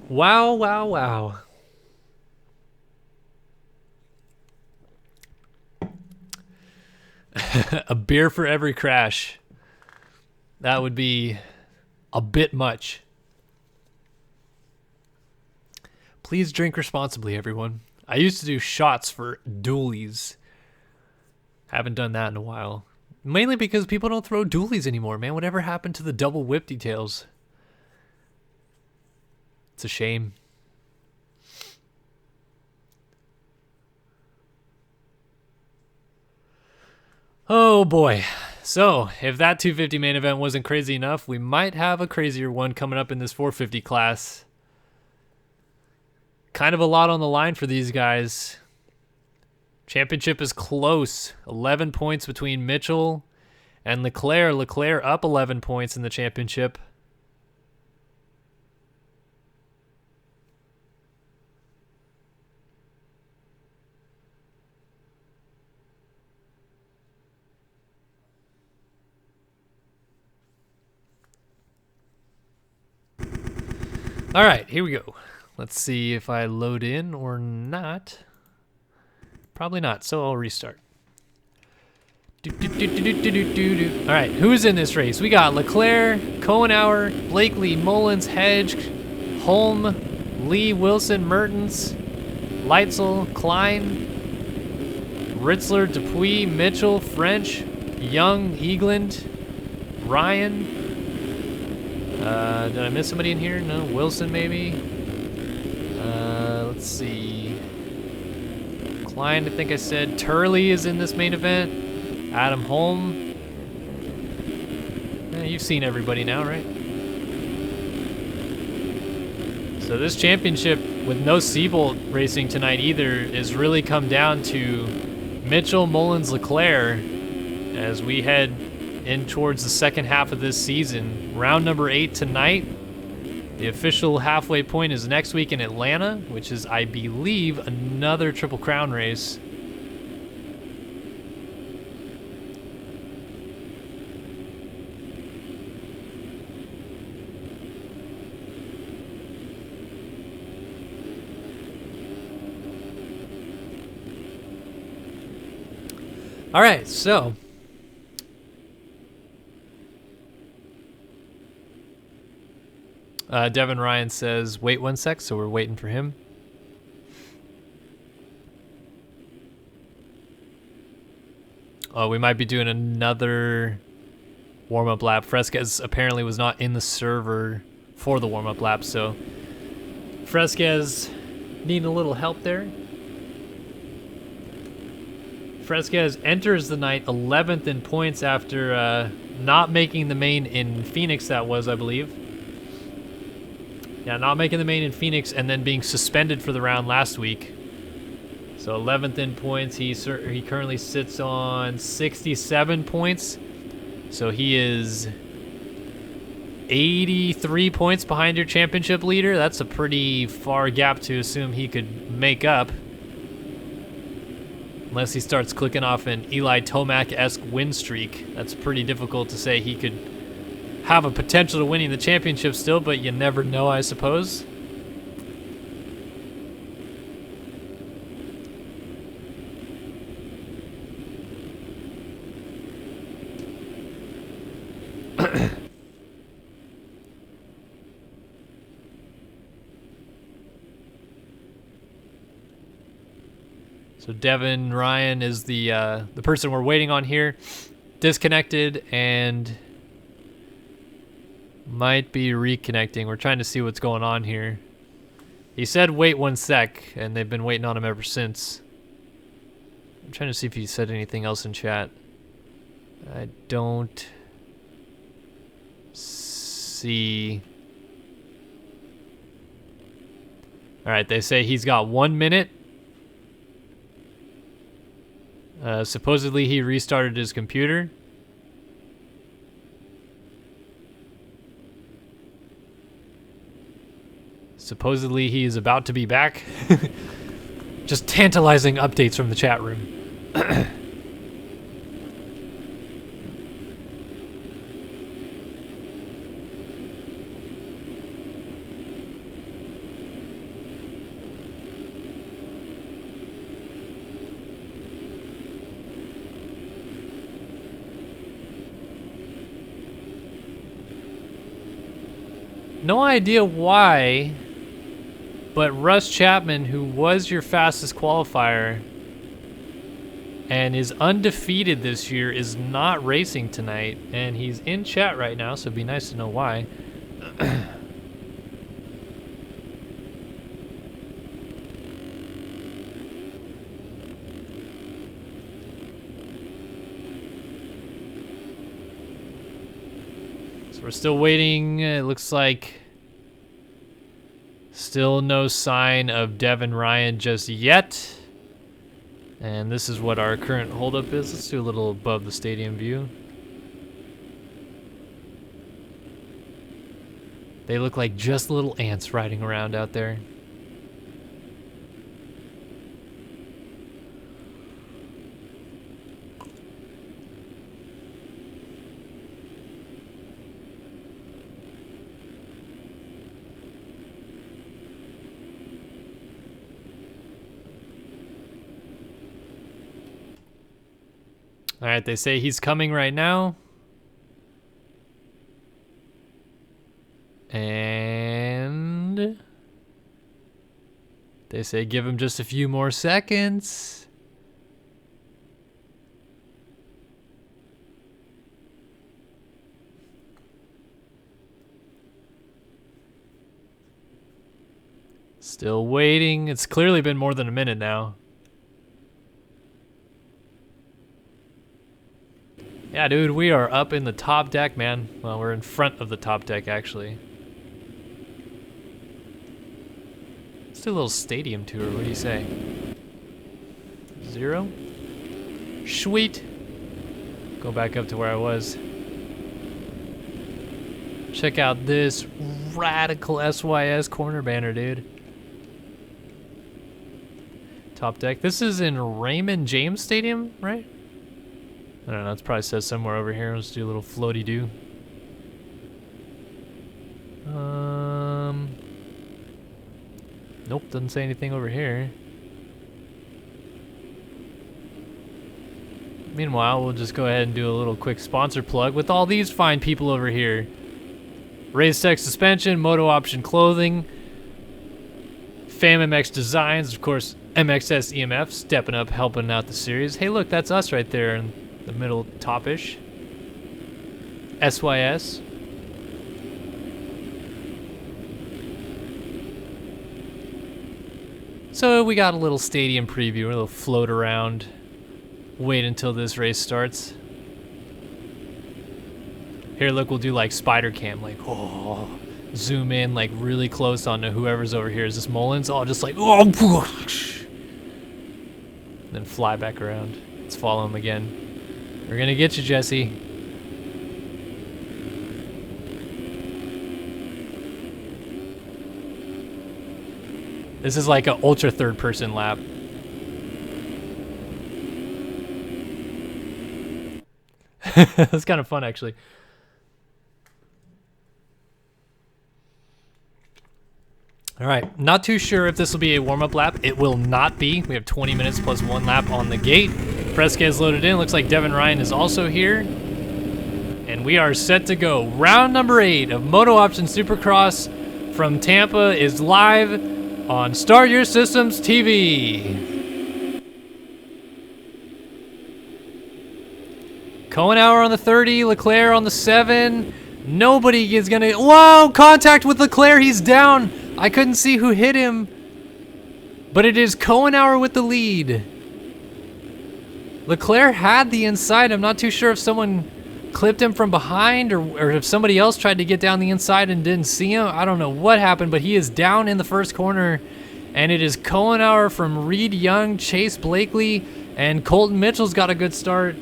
Wow, wow, wow. A beer for every crash. That would be a bit much. Please drink responsibly, everyone. I used to do shots for dualies. Haven't done that in a while. Mainly because people don't throw dualies anymore, man. Whatever happened to the double whip details? It's a shame. Oh boy. So, if that 250 main event wasn't crazy enough, we might have a crazier one coming up in this 450 class. Kind of a lot on the line for these guys. Championship is close. 11 points between Mitchell and Leclerc. Leclerc up 11 points in the championship. All right, here we go. Let's see if I load in or not. Probably not, so I'll restart. All right, who's in this race? We got Leclerc, Cohenauer, Blakely, Mullins, Hedge, Holm, Lee, Wilson, Mertens, Leitzel, Klein, Ritzler, Dupuis, Mitchell, French, Young, Eagland, Ryan. Did I miss somebody in here? No, Wilson maybe. Let's see. Klein, I think I said. Turley is in this main event. Adam Holm. You've seen everybody now, right? So this championship with no Seabolt racing tonight either is really come down to Mitchell, Mullins, Leclerc as we head in towards the second half of this season. Round number 8 tonight. The official halfway point is next week in Atlanta, which is, I believe, another Triple Crown race. All right, so Devin Ryan says, wait 1 sec, so we're waiting for him. Oh, we might be doing another warm-up lap. Fresquez apparently was not in the server for the warm-up lap, so Fresquez needing a little help there. Fresquez enters the night 11th in points after not making the main in Phoenix, that was, I believe. Yeah, not making the main in Phoenix and then being suspended for the round last week. So 11th in points. He currently sits on 67 points. So he is 83 points behind your championship leader. That's a pretty far gap to assume he could make up. Unless he starts clicking off an Eli Tomac-esque win streak. That's pretty difficult to say he could have a potential to winning the championship still, but you never know, I suppose. So Devin Ryan is the person we're waiting on here. Disconnected and might be reconnecting. We're trying to see what's going on here. He said wait 1 sec, and they've been waiting on him ever since. I'm trying to see if he said anything else in chat. I don't see. All right, they say he's got 1 minute. Supposedly he restarted his computer. Supposedly he is about to be back. Just tantalizing updates from the chat room. No idea why, but Russ Chapman, who was your fastest qualifier and is undefeated this year, is not racing tonight, and he's in chat right now, so it'd be nice to know why. We're still waiting. It looks like still no sign of Devin Ryan just yet. And this is what our current holdup is. Let's do a little above the stadium view. They look like just little ants riding around out there. All right, they say he's coming right now. And they say give him just a few more seconds. Still waiting. It's clearly been more than a minute now. Yeah, dude, we are up in the top deck, man. Well, we're in front of the top deck, actually. Let's do a little stadium tour. What do you say? 0? Sweet. Go back up to where I was. Check out this radical SYS corner banner, dude. Top deck. This is in Raymond James Stadium, right? I don't know, it probably says somewhere over here. Let's do a little floaty-doo. Nope, doesn't say anything over here. Meanwhile, we'll just go ahead and do a little quick sponsor plug with all these fine people over here. Race Tech Suspension, MotoOption Clothing, Fam MX Designs, of course, MXS EMF, stepping up, helping out the series. Hey, look, that's us right there in the middle top-ish. SYS. So we got a little stadium preview, a little float around. Wait until this race starts. Here, look, we'll do like spider cam, like, oh, zoom in like really close on whoever's over here. Is this Mullins? Oh, just like, oh, then fly back around. Let's follow him again. We're gonna get you, Jesse. This is like an ultra third person lap. That's kind of fun, actually. All right, not too sure if this will be a warm-up lap. It will not be. We have 20 minutes plus 1 lap on the gate. Fresquez loaded in. Looks like Devin Ryan is also here. And we are set to go. Round number 8 of MotoOption Supercross from Tampa is live on Start Your Systems TV. Kohenauer on the 30, Leclerc on the 7. Nobody is gonna, whoa, contact with Leclerc, he's down. I couldn't see who hit him, but it is Kohenauer with the lead. Leclerc had the inside. I'm not too sure if someone clipped him from behind or if somebody else tried to get down the inside and didn't see him. I don't know what happened, but he is down in the first corner, and it is Kohenauer from Reed Young, Chase Blakely, and Colton Mitchell's got a good start.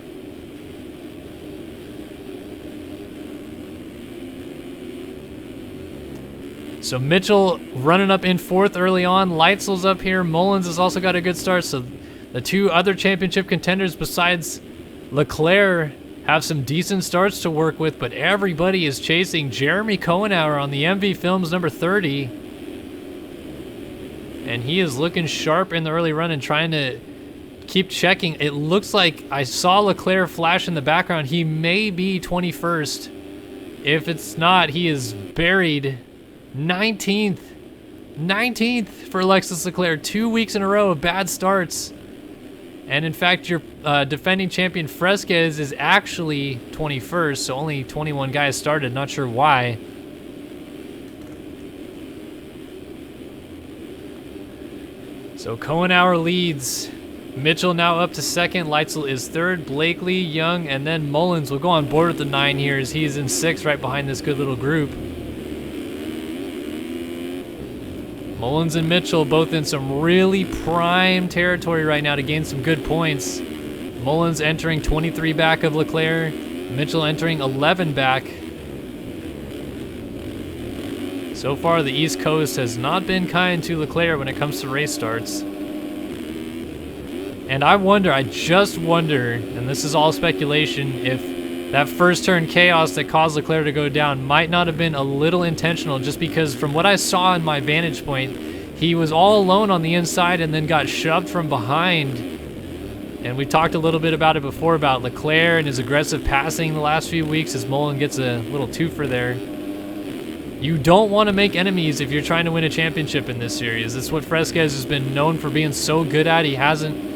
So Mitchell running up in 4th early on. Leitzel's up here. Mullins has also got a good start. So the 2 other championship contenders besides Leclerc have some decent starts to work with, but everybody is chasing Jeremy Kohenauer on the MV Films number 30. And he is looking sharp in the early run and trying to keep checking. It looks like I saw Leclerc flash in the background. He may be 21st. If it's not, he is buried. 19th for Alexis Leclerc. 2 weeks in a row of bad starts. And in fact, your defending champion Fresquez is actually 21st, so only 21 guys started. Not sure why. So Kohenauer leads. Mitchell now up to 2nd. Leitzel is 3rd. Blakely, Young, and then Mullins will go on board with the 9 here as he's in 6th right behind this good little group. Mullins and Mitchell both in some really prime territory right now to gain some good points. Mullins entering 23 back of Leclerc. Mitchell entering 11 back. So far, the East Coast has not been kind to Leclerc when it comes to race starts. And I just wonder, and this is all speculation, if that first turn chaos that caused Leclerc to go down might not have been a little intentional, just because from what I saw in my vantage point, he was all alone on the inside and then got shoved from behind. And we talked a little bit about it before about Leclerc and his aggressive passing the last few weeks as Mullins gets a little twofer there. You don't want to make enemies if you're trying to win a championship in this series. That's what Fresquez has been known for being so good at. He hasn't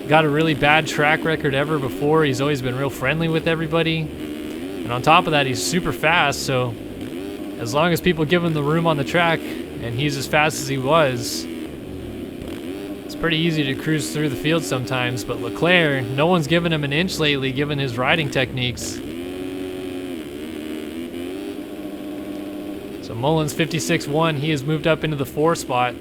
got a really bad track record ever before. He's always been real friendly with everybody. And on top of that, he's super fast, so as long as people give him the room on the track and he's as fast as he was, it's pretty easy to cruise through the field sometimes. But Leclerc, no one's given him an inch lately given his riding techniques. So Mullins 56-1, he has moved up into the 4 spot.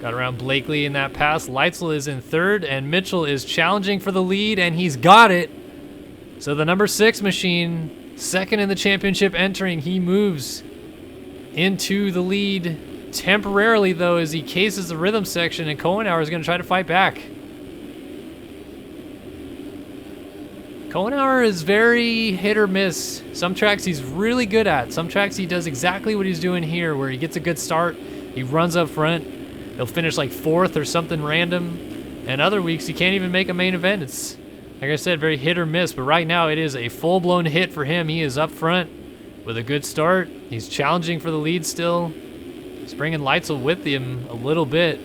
Got around Blakely in that pass. Leitzel is in 3rd, and Mitchell is challenging for the lead, and he's got it. So the number 6 machine, 2nd in the championship entering, he moves into the lead temporarily, though, as he cases the rhythm section, and Kohenauer is going to try to fight back. Kohenauer is very hit or miss. Some tracks he's really good at. Some tracks he does exactly what he's doing here, where he gets a good start, he runs up front. he'll finish like 4th or something random. And other weeks, he can't even make a main event. It's, like I said, very hit or miss. But right now, it is a full-blown hit for him. He is up front with a good start. He's challenging for the lead still. He's bringing Leitzel with him a little bit.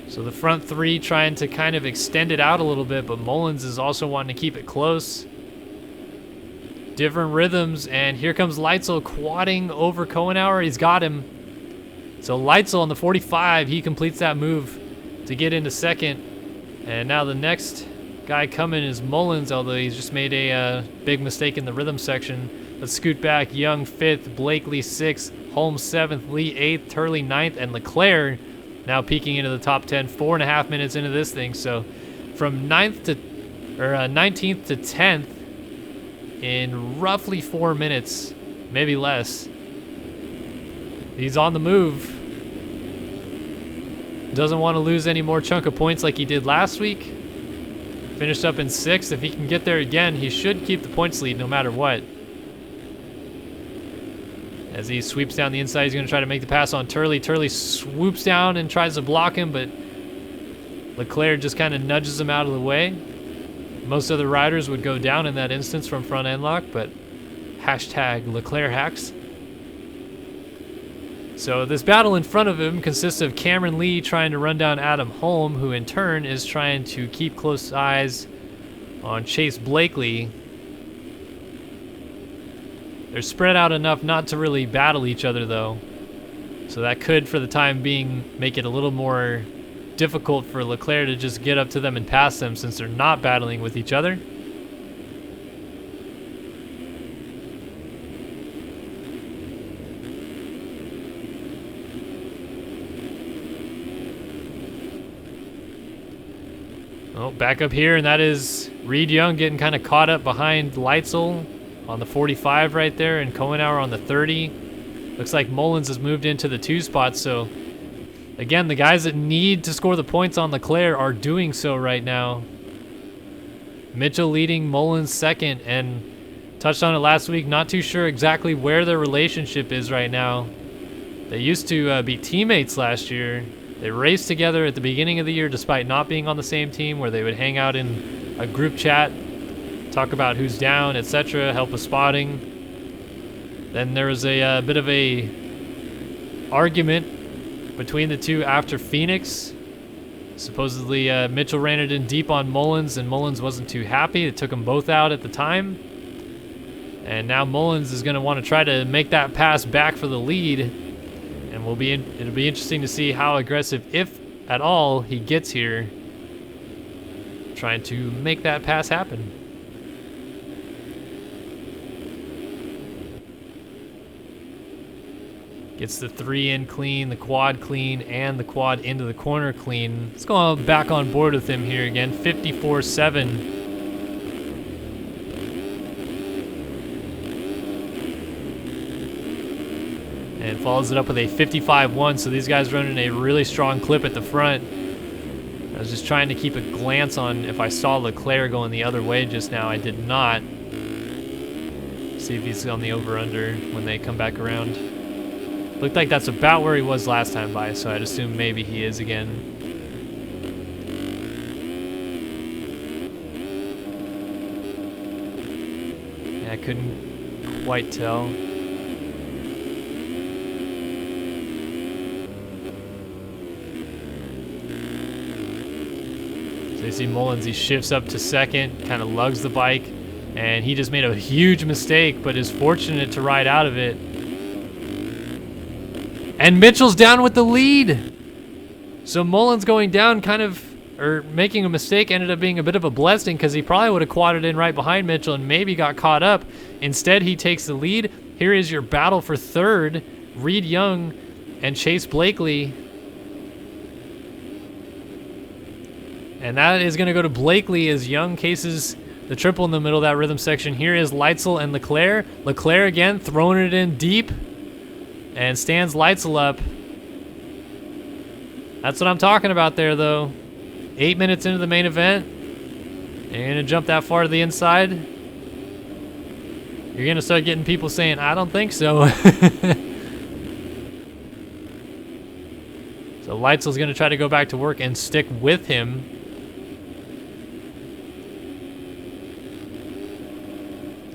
So the front three trying to kind of extend it out a little bit, but Mullins is also wanting to keep it close. Different rhythms, and here comes Leitzel quadding over Kohenauer. He's got him. So Leitzel on the 45, he completes that move to get into second. And now the next guy coming is Mullins, although he's just made a big mistake in the rhythm section. Let's scoot back. Young 5th, Blakely 6th, Holmes 7th, Lee 8th, Turley 9th, and Leclerc now peeking into the top 10, 4.5 minutes into this thing. So from 19th to 10th in roughly 4 minutes, maybe less. He's on the move. Doesn't want to lose any more chunk of points like he did last week. Finished up in 6th. If he can get there again, he should keep the points lead no matter what. As he sweeps down the inside, he's going to try to make the pass on Turley. Turley swoops down and tries to block him, but Leclerc just kind of nudges him out of the way. Most other riders would go down in that instance from front end lock, but hashtag Leclerc hacks. So this battle in front of him consists of Cameron Lee trying to run down Adam Holm, who in turn is trying to keep close eyes on Chase Blakely. They're spread out enough not to really battle each other, though. So that could, for the time being, make it a little more difficult for Leclerc to just get up to them and pass them, since they're not battling with each other. Oh, back up here, and that is Reed Young getting kind of caught up behind Leitzel on the 45 right there, and Kohenauer on the 30. Looks like Mullins has moved into the 2 spots, so again, the guys that need to score the points on Leclerc are doing so right now. Mitchell leading, Mullins second, and touched on it last week, not too sure exactly where their relationship is right now. They used to be teammates last year. They raced together at the beginning of the year despite not being on the same team, where they would hang out in a group chat, talk about who's down, etc., help with spotting. Then there was a bit of a argument between the two after Phoenix. Supposedly Mitchell ran it in deep on Mullins, and Mullins wasn't too happy. It took them both out at the time. And now Mullins is going to want to try to make that pass back for the lead. And it'll be interesting to see how aggressive, if at all, he gets here, trying to make that pass happen. Gets the 3 in clean, the quad clean, and the quad into the corner clean. Let's go back on board with him here again. 54.7. And follows it up with a 55.1. So these guys running a really strong clip at the front. I was just trying to keep a glance on if I saw Leclerc going the other way just now. I did not. See if he's on the over-under when they come back around. Looked like that's about where he was last time by, so I'd assume maybe he is again. Yeah, I couldn't quite tell. So you see Mullins, he shifts up to second, kind of lugs the bike, and he just made a huge mistake, but is fortunate to ride out of it. And Mitchell's down with the lead. So Mullins going down or making a mistake ended up being a bit of a blessing, because he probably would have quadded in right behind Mitchell and maybe got caught up. Instead, he takes the lead. Here is your battle for third, Reed Young and Chase Blakely. And that is going to go to Blakely as Young cases the triple in the middle of that rhythm section. Here is Leitzel and Leclerc. Leclerc again throwing it in deep. And stands Leitzel up. That's what I'm talking about there, though. 8 minutes into the main event. You're going to jump that far to the inside? You're going to start getting people saying, I don't think so. So Leitzel's going to try to go back to work and stick with him.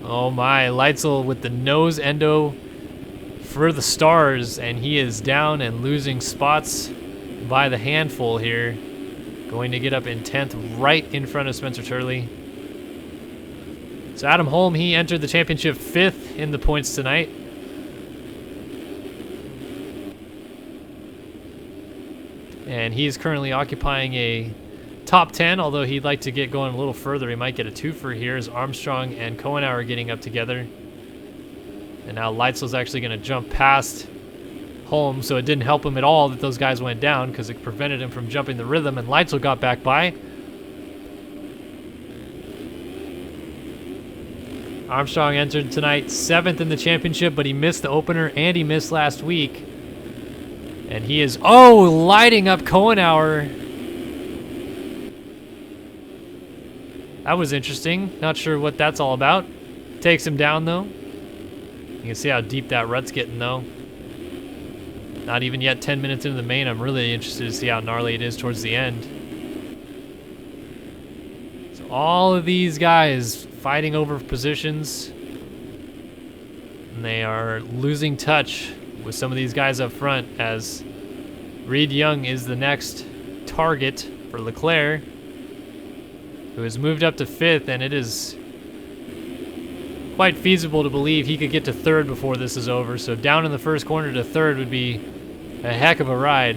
Oh my, Leitzel with the nose endo for the stars, and he is down and losing spots by the handful here. Going to get up in 10th right in front of Spencer Turley. So Adam Holm, he entered the championship 5th in the points tonight. And he's currently occupying a top 10, although he'd like to get going a little further. He might get a twofer here as Armstrong and Kohenauer are getting up together. And now Leitzel's actually going to jump past Holm, so it didn't help him at all that those guys went down because it prevented him from jumping the rhythm, and Leitzel got back by. Armstrong entered tonight 7th in the championship, but he missed the opener and he missed last week. And he is, lighting up Kohenauer. That was interesting. Not sure what that's all about. Takes him down, though. You can see how deep that rut's getting, though. Not even yet 10 minutes into the main. I'm really interested to see how gnarly it is towards the end. So all of these guys fighting over positions. And they are losing touch with some of these guys up front as Reed Young is the next target for Leclerc, who has moved up to 5th, and it is quite feasible to believe he could get to 3rd before this is over. So down in the first corner to 3rd would be a heck of a ride.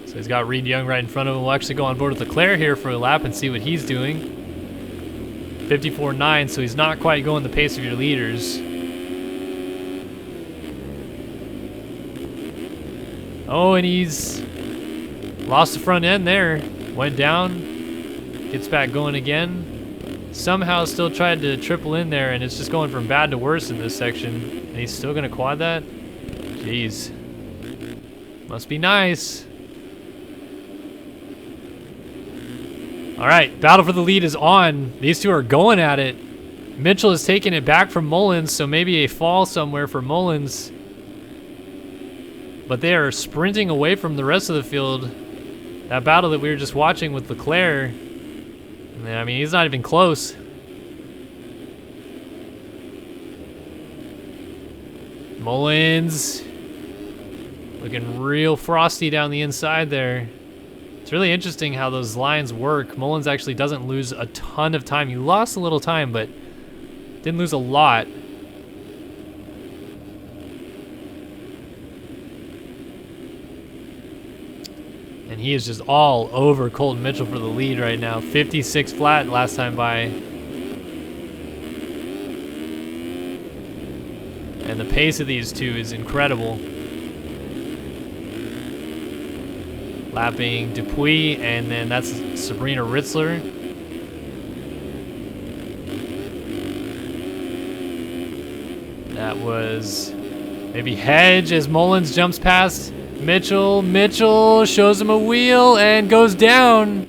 So he's got Reed Young right in front of him. We'll actually go on board with Leclerc here for a lap and see what he's doing. 54.9, so he's not quite going the pace of your leaders. Oh, and he's lost the front end there. Went down, gets back going again. Somehow still tried to triple in there, and it's just going from bad to worse in this section. And he's still going to quad that? Jeez. Must be nice. All right, battle for the lead is on. These two are going at it. Mitchell is taking it back from Mullins, so maybe a fall somewhere for Mullins. But they are sprinting away from the rest of the field. That battle that we were just watching with Leclerc, I mean, he's not even close. Mullins looking real frosty down the inside there. It's really interesting how those lines work. Mullins actually doesn't lose a ton of time. He lost a little time, but didn't lose a lot. And he is just all over Colton Mitchell for the lead right now. 56 flat last time by. And the pace of these two is incredible. Lapping Dupuis, and then that's Sabrina Ritzler. That was maybe Hedge as Mullins jumps past Mitchell. Mitchell shows him a wheel and goes down.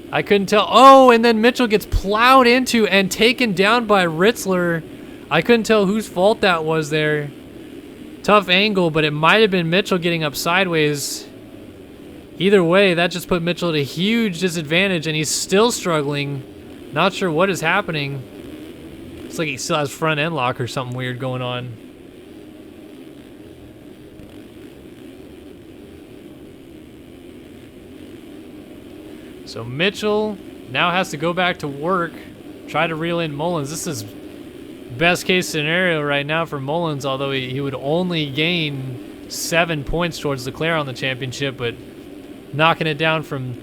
I couldn't tell. Oh, and then Mitchell gets plowed into and taken down by Ritzler. I couldn't tell whose fault that was there. Tough angle, but it might have been Mitchell getting up sideways. Either way, that just put Mitchell at a huge disadvantage, and he's still struggling. Not sure what is happening. Looks like he still has front end lock or something weird going on. So Mitchell now has to go back to work, try to reel in Mullins. This is best case scenario right now for Mullins, although he would only gain 7 points towards Leclerc on the championship, but knocking it down from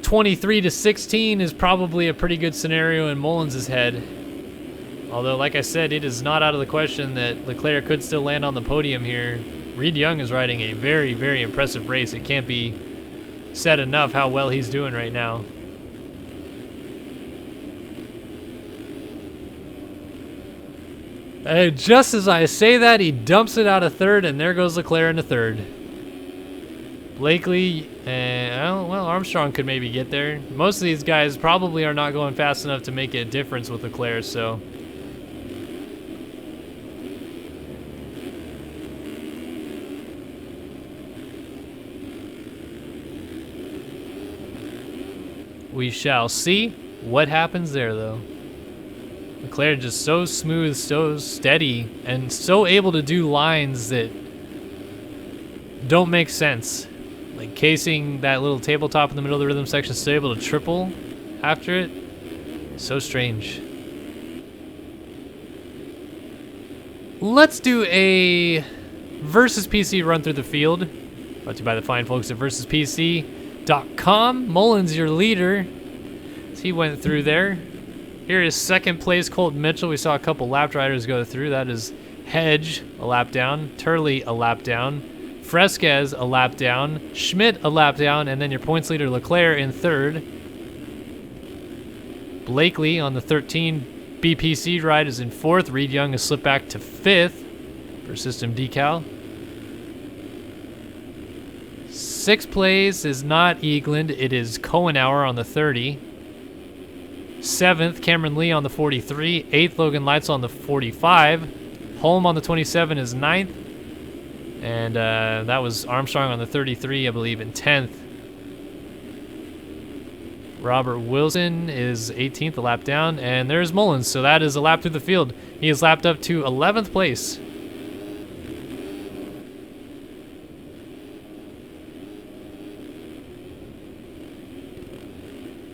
23 to 16 is probably a pretty good scenario in Mullins' head. Although, like I said, it is not out of the question that Leclerc could still land on the podium here. Reed Young is riding a very, very impressive race. It can't be said enough how well he's doing right now. And just as I say that, he dumps it out of third, and there goes Leclerc into third. Blakely and, well, Armstrong could maybe get there. Most of these guys probably are not going fast enough to make a difference with Leclerc, so. We shall see what happens there, though. Leclerc just so smooth, so steady, and so able to do lines that don't make sense. Like casing that little tabletop in the middle of the rhythm section, still able to triple after it. So strange. Let's do a versus PC run through the field. Brought to you by the fine folks at versuspc.com. Mullins, your leader. So he went through there. Here is second place, Colt Mitchell. We saw a couple lap riders go through. That is Hedge, a lap down. Turley, a lap down. Fresquez, a lap down. Schmidt, a lap down. And then your points leader, Leclerc, in third. Blakely on the 13 BPC ride is in fourth. Reed Young has slipped back to fifth for system decal. Sixth place is not Eagland. It is Cohenauer on the 30. Seventh, Cameron Lee on the 43. Eighth, Logan Leitzel on the 45. Holm on the 27 is ninth. And that was Armstrong on the 33, I believe, in 10th. Robert Wilson is 18th, a lap down. And there's Mullins, so that is a lap through the field. He is lapped up to 11th place.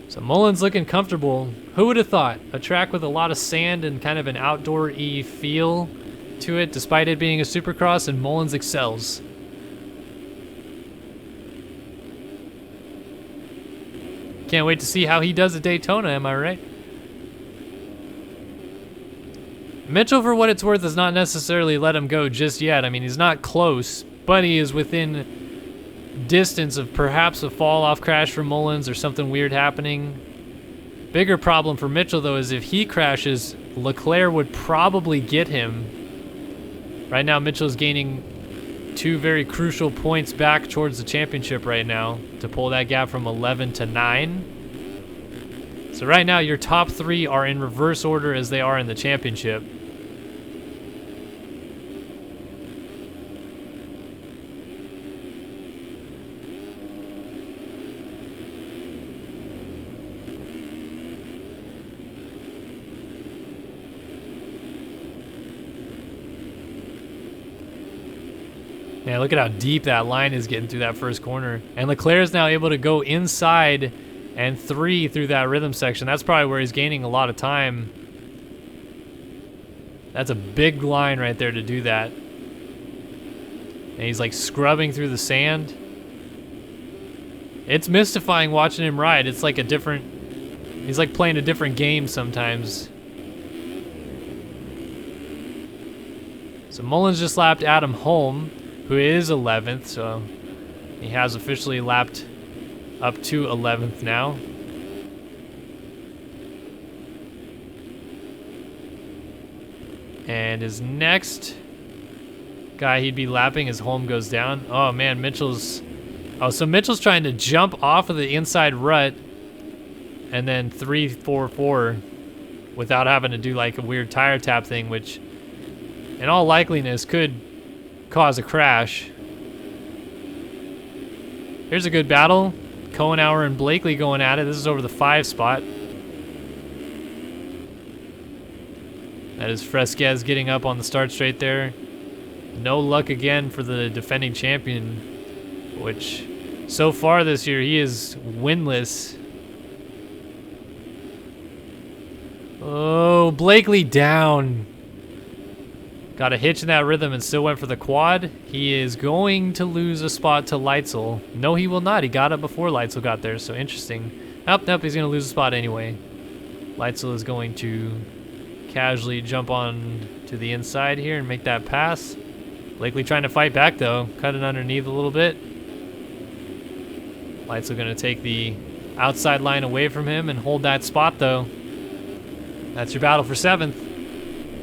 So Mullins looking comfortable. Who would have thought? A track with a lot of sand and kind of an outdoor-y feel to it, despite it being a Supercross, and Mullins excels. Can't wait to see how he does at Daytona, am I right? Mitchell, for what it's worth, has not necessarily let him go just yet. I mean, he's not close, but he is within distance of perhaps a fall-off crash for Mullins or something weird happening. Bigger problem for Mitchell, though, is if he crashes, Leclerc would probably get him. Right now, Mitchell's gaining 2 very crucial points back towards the championship right now to pull that gap from 11 to 9. So right now, your top 3 are in reverse order as they are in the championship. Yeah, look at how deep that line is getting through that first corner. And Leclerc is now able to go inside and 3 through that rhythm section. That's probably where he's gaining a lot of time. That's a big line right there to do that. And he's like scrubbing through the sand. It's mystifying watching him ride. It's like a different... He's like playing a different game sometimes. So Mullins just lapped Adam Holm, who is 11th, so he has officially lapped up to 11th now. And his next guy he'd be lapping as Holm goes down. Oh man, Mitchell's... Oh, so Mitchell's trying to jump off of the inside rut and then 3-4-4 without having to do like a weird tire tap thing, which in all likeliness could cause a crash. Here's a good battle. Cohenauer and Blakely going at it. This is over the 5 spot. That is Fresquez getting up on the start straight there. No luck again for the defending champion, which so far this year he is winless. Oh, Blakely down. Got a hitch in that rhythm and still went for the quad. He is going to lose a spot to Leitzel. No, he will not. He got up before Leitzel got there, so interesting. Nope, he's going to lose a spot anyway. Leitzel is going to casually jump on to the inside here and make that pass. Blakely trying to fight back, though. Cut it underneath a little bit. Leitzel going to take the outside line away from him and hold that spot, though. That's your battle for 7th.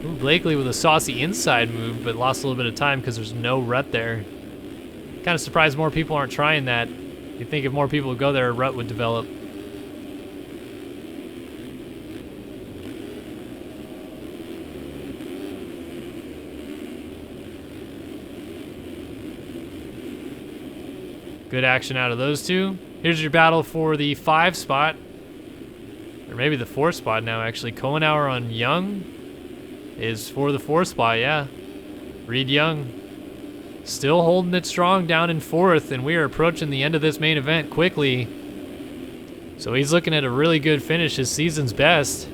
Ooh, Blakely with a saucy inside move, but lost a little bit of time because there's no rut there. Kind of surprised more people aren't trying that. You'd think if more people would go there, a rut would develop. Good action out of those two. Here's your battle for the 5 spot. Or maybe the 4 spot now, actually. Kohenauer on Young is for the 4 spot, yeah. Reed Young still holding it strong down in 4th, and we are approaching the end of this main event quickly. So he's looking at a really good finish, his season's best.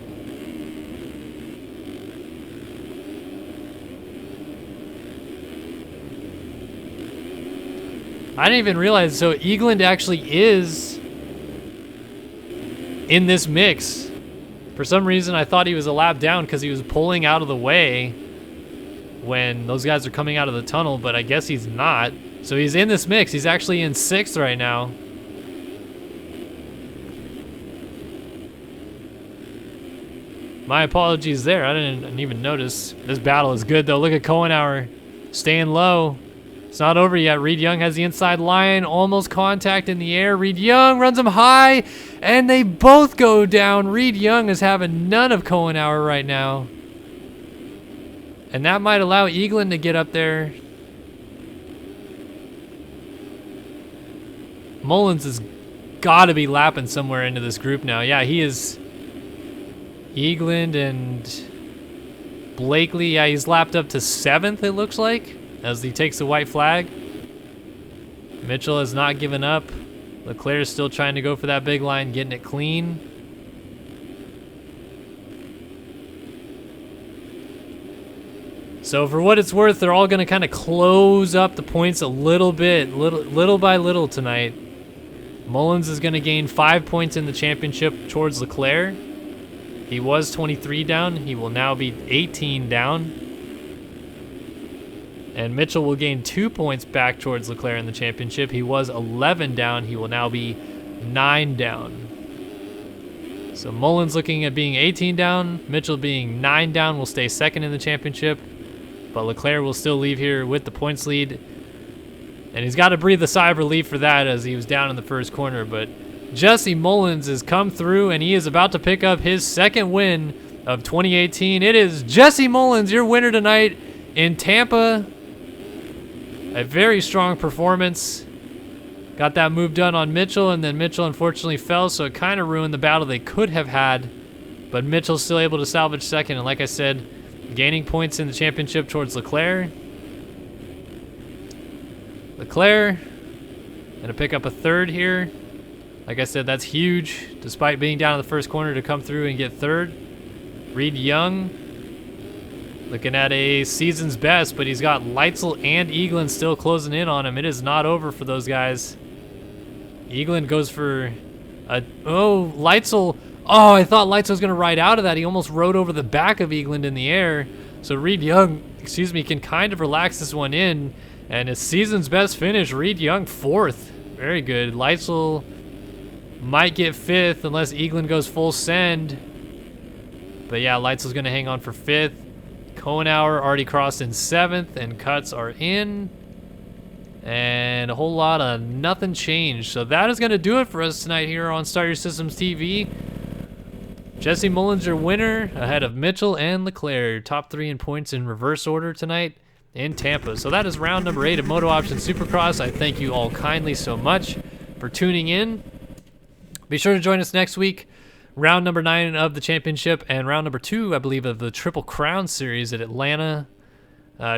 I didn't even realize, so Eagland actually is in this mix. For some reason, I thought he was a lap down because he was pulling out of the way when those guys are coming out of the tunnel, but I guess he's not. So he's in this mix. He's actually in 6th right now. My apologies there. I didn't even notice. This battle is good, though. Look at Kohenauer staying low. It's not over yet. Reed Young has the inside line, almost contact in the air. Reed Young runs him high, and they both go down. Reed Young is having none of Kohenauer right now. And that might allow Eagland to get up there. Mullins has got to be lapping somewhere into this group now. Yeah, he is. Eagland and Blakely, yeah, he's lapped up to 7th, it looks like, as he takes the white flag. Mitchell has not given up. Leclerc is still trying to go for that big line, getting it clean. So for what it's worth, they're all going to kind of close up the points a little bit, little by little tonight. Mullins is going to gain 5 points in the championship towards Leclerc. He was 23 down. He will now be 18 down. And Mitchell will gain 2 points back towards Leclerc in the championship. He was 11 down. He will now be 9 down. So Mullins looking at being 18 down. Mitchell being 9 down will stay 2nd in the championship. But Leclerc will still leave here with the points lead. And he's got to breathe a sigh of relief for that as he was down in the first corner. But Jesse Mullins has come through, and he is about to pick up his 2nd win of 2018. It is Jesse Mullins, your winner tonight in Tampa. A very strong performance. Got that move done on Mitchell, and then Mitchell unfortunately fell, so it kind of ruined the battle they could have had. But Mitchell's still able to salvage 2nd, and like I said, gaining points in the championship towards Leclerc. Leclerc gonna pick up a 3rd here. Like I said, that's huge, despite being down in the first corner, to come through and get 3rd. Reed Young, looking at a season's best, but he's got Leitzel and Eagland still closing in on him. It is not over for those guys. Eagland goes for a, oh, Leitzel. Oh, I thought Leitzel was going to ride out of that. He almost rode over the back of Eagland in the air. So Reed Young, can kind of relax this one in. And his season's best finish, Reed Young 4th. Very good. Leitzel might get 5th unless Eagland goes full send. But yeah, Leitzel's going to hang on for 5th. Kohenauer already crossed in 7th, and cuts are in. And a whole lot of nothing changed. So that is going to do it for us tonight here on Start Your Systems TV. Jesse Mullins, your winner, ahead of Mitchell and Leclerc. Top 3 in points in reverse order tonight in Tampa. So that is round number 8 of MotoOption Supercross. I thank you all kindly so much for tuning in. Be sure to join us next week. Round number 9 of the championship and round number 2, I believe, of the Triple Crown series at Atlanta.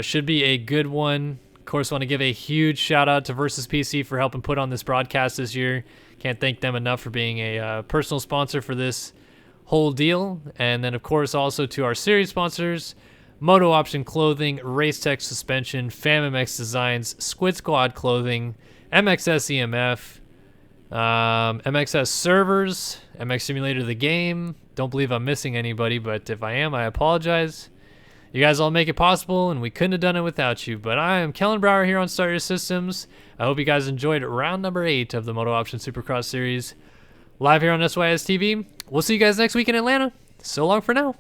Should be a good one. Of course, want to give a huge shout out to Versus PC for helping put on this broadcast this year. Can't thank them enough for being a personal sponsor for this whole deal. And then, of course, also to our series sponsors, MotoOption Clothing, Racetech Suspension, FamMX Designs, Squid Squad Clothing, MXS EMF, MXS Servers, MX Simulator the Game. Don't believe I'm missing anybody, but if I am, I apologize. You guys all make it possible, and we couldn't have done it without you. But I am Kellen Brower here on Start Your Systems. I hope you guys enjoyed round number 8 of the MotoOption Supercross series. Live here on SYS TV. We'll see you guys next week in Atlanta. So long for now.